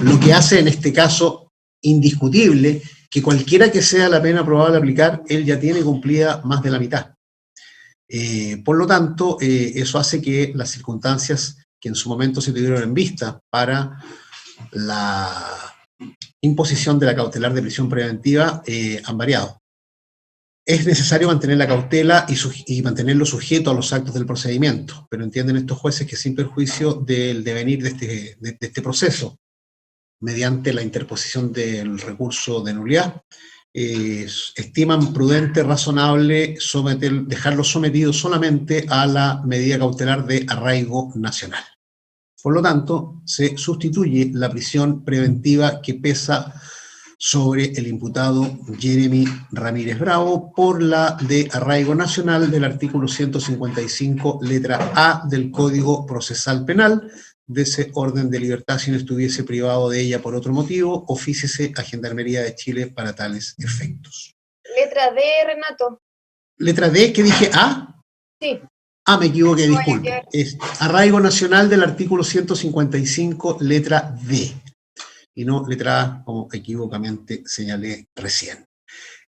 lo que hace en este caso indiscutible que cualquiera que sea la pena probable a aplicar, él ya tiene cumplida más de la mitad. Por lo tanto, eso hace que las circunstancias que en su momento se tuvieron en vista para la imposición de la cautelar de prisión preventiva han variado. Es necesario mantener la cautela y mantenerlo sujeto a los actos del procedimiento, pero entienden estos jueces que sin perjuicio del devenir de este proceso, mediante la interposición del recurso de nulidad, estiman prudente, razonable dejarlo sometido solamente a la medida cautelar de arraigo nacional. Por lo tanto, se sustituye la prisión preventiva que pesa sobre el imputado Jeremy Ramírez Bravo por la de arraigo nacional del artículo 155, letra A del Código Procesal Penal, de ese orden de libertad. Si no estuviese privado de ella por otro motivo, ofíciese a Gendarmería de Chile para tales efectos. Letra D, Renato. Letra D, ¿qué dije? ¿A? Sí. Ah, me equivoqué, disculpe. Es arraigo nacional del artículo 155, letra D. Y no letra A, como equivocamente señalé recién.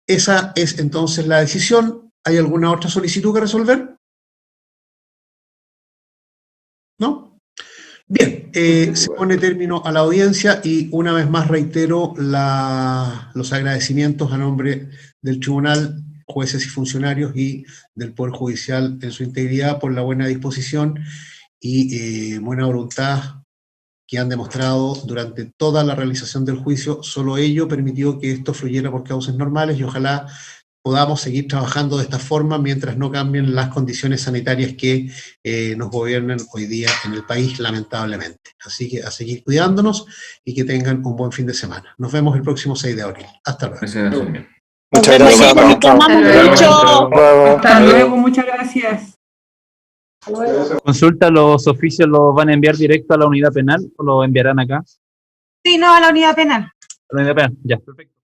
Esa es entonces la decisión. ¿Hay alguna otra solicitud que resolver? ¿No? Bien, se pone término a la audiencia y una vez más reitero los agradecimientos a nombre del tribunal, jueces y funcionarios y del Poder Judicial en su integridad por la buena disposición y buena voluntad que han demostrado durante toda la realización del juicio. Solo ello permitió que esto fluyera por causas normales y ojalá podamos seguir trabajando de esta forma mientras no cambien las condiciones sanitarias que nos gobiernan hoy día en el país, lamentablemente. Así que a seguir cuidándonos y que tengan un buen fin de semana. Nos vemos el próximo 6 de abril. Hasta luego. Muchas gracias. Hasta luego, muchas gracias. Consulta, ¿los oficios los van a enviar directo a la unidad penal o los enviarán acá? Sí, no, a la unidad penal. A la unidad penal, ya, perfecto.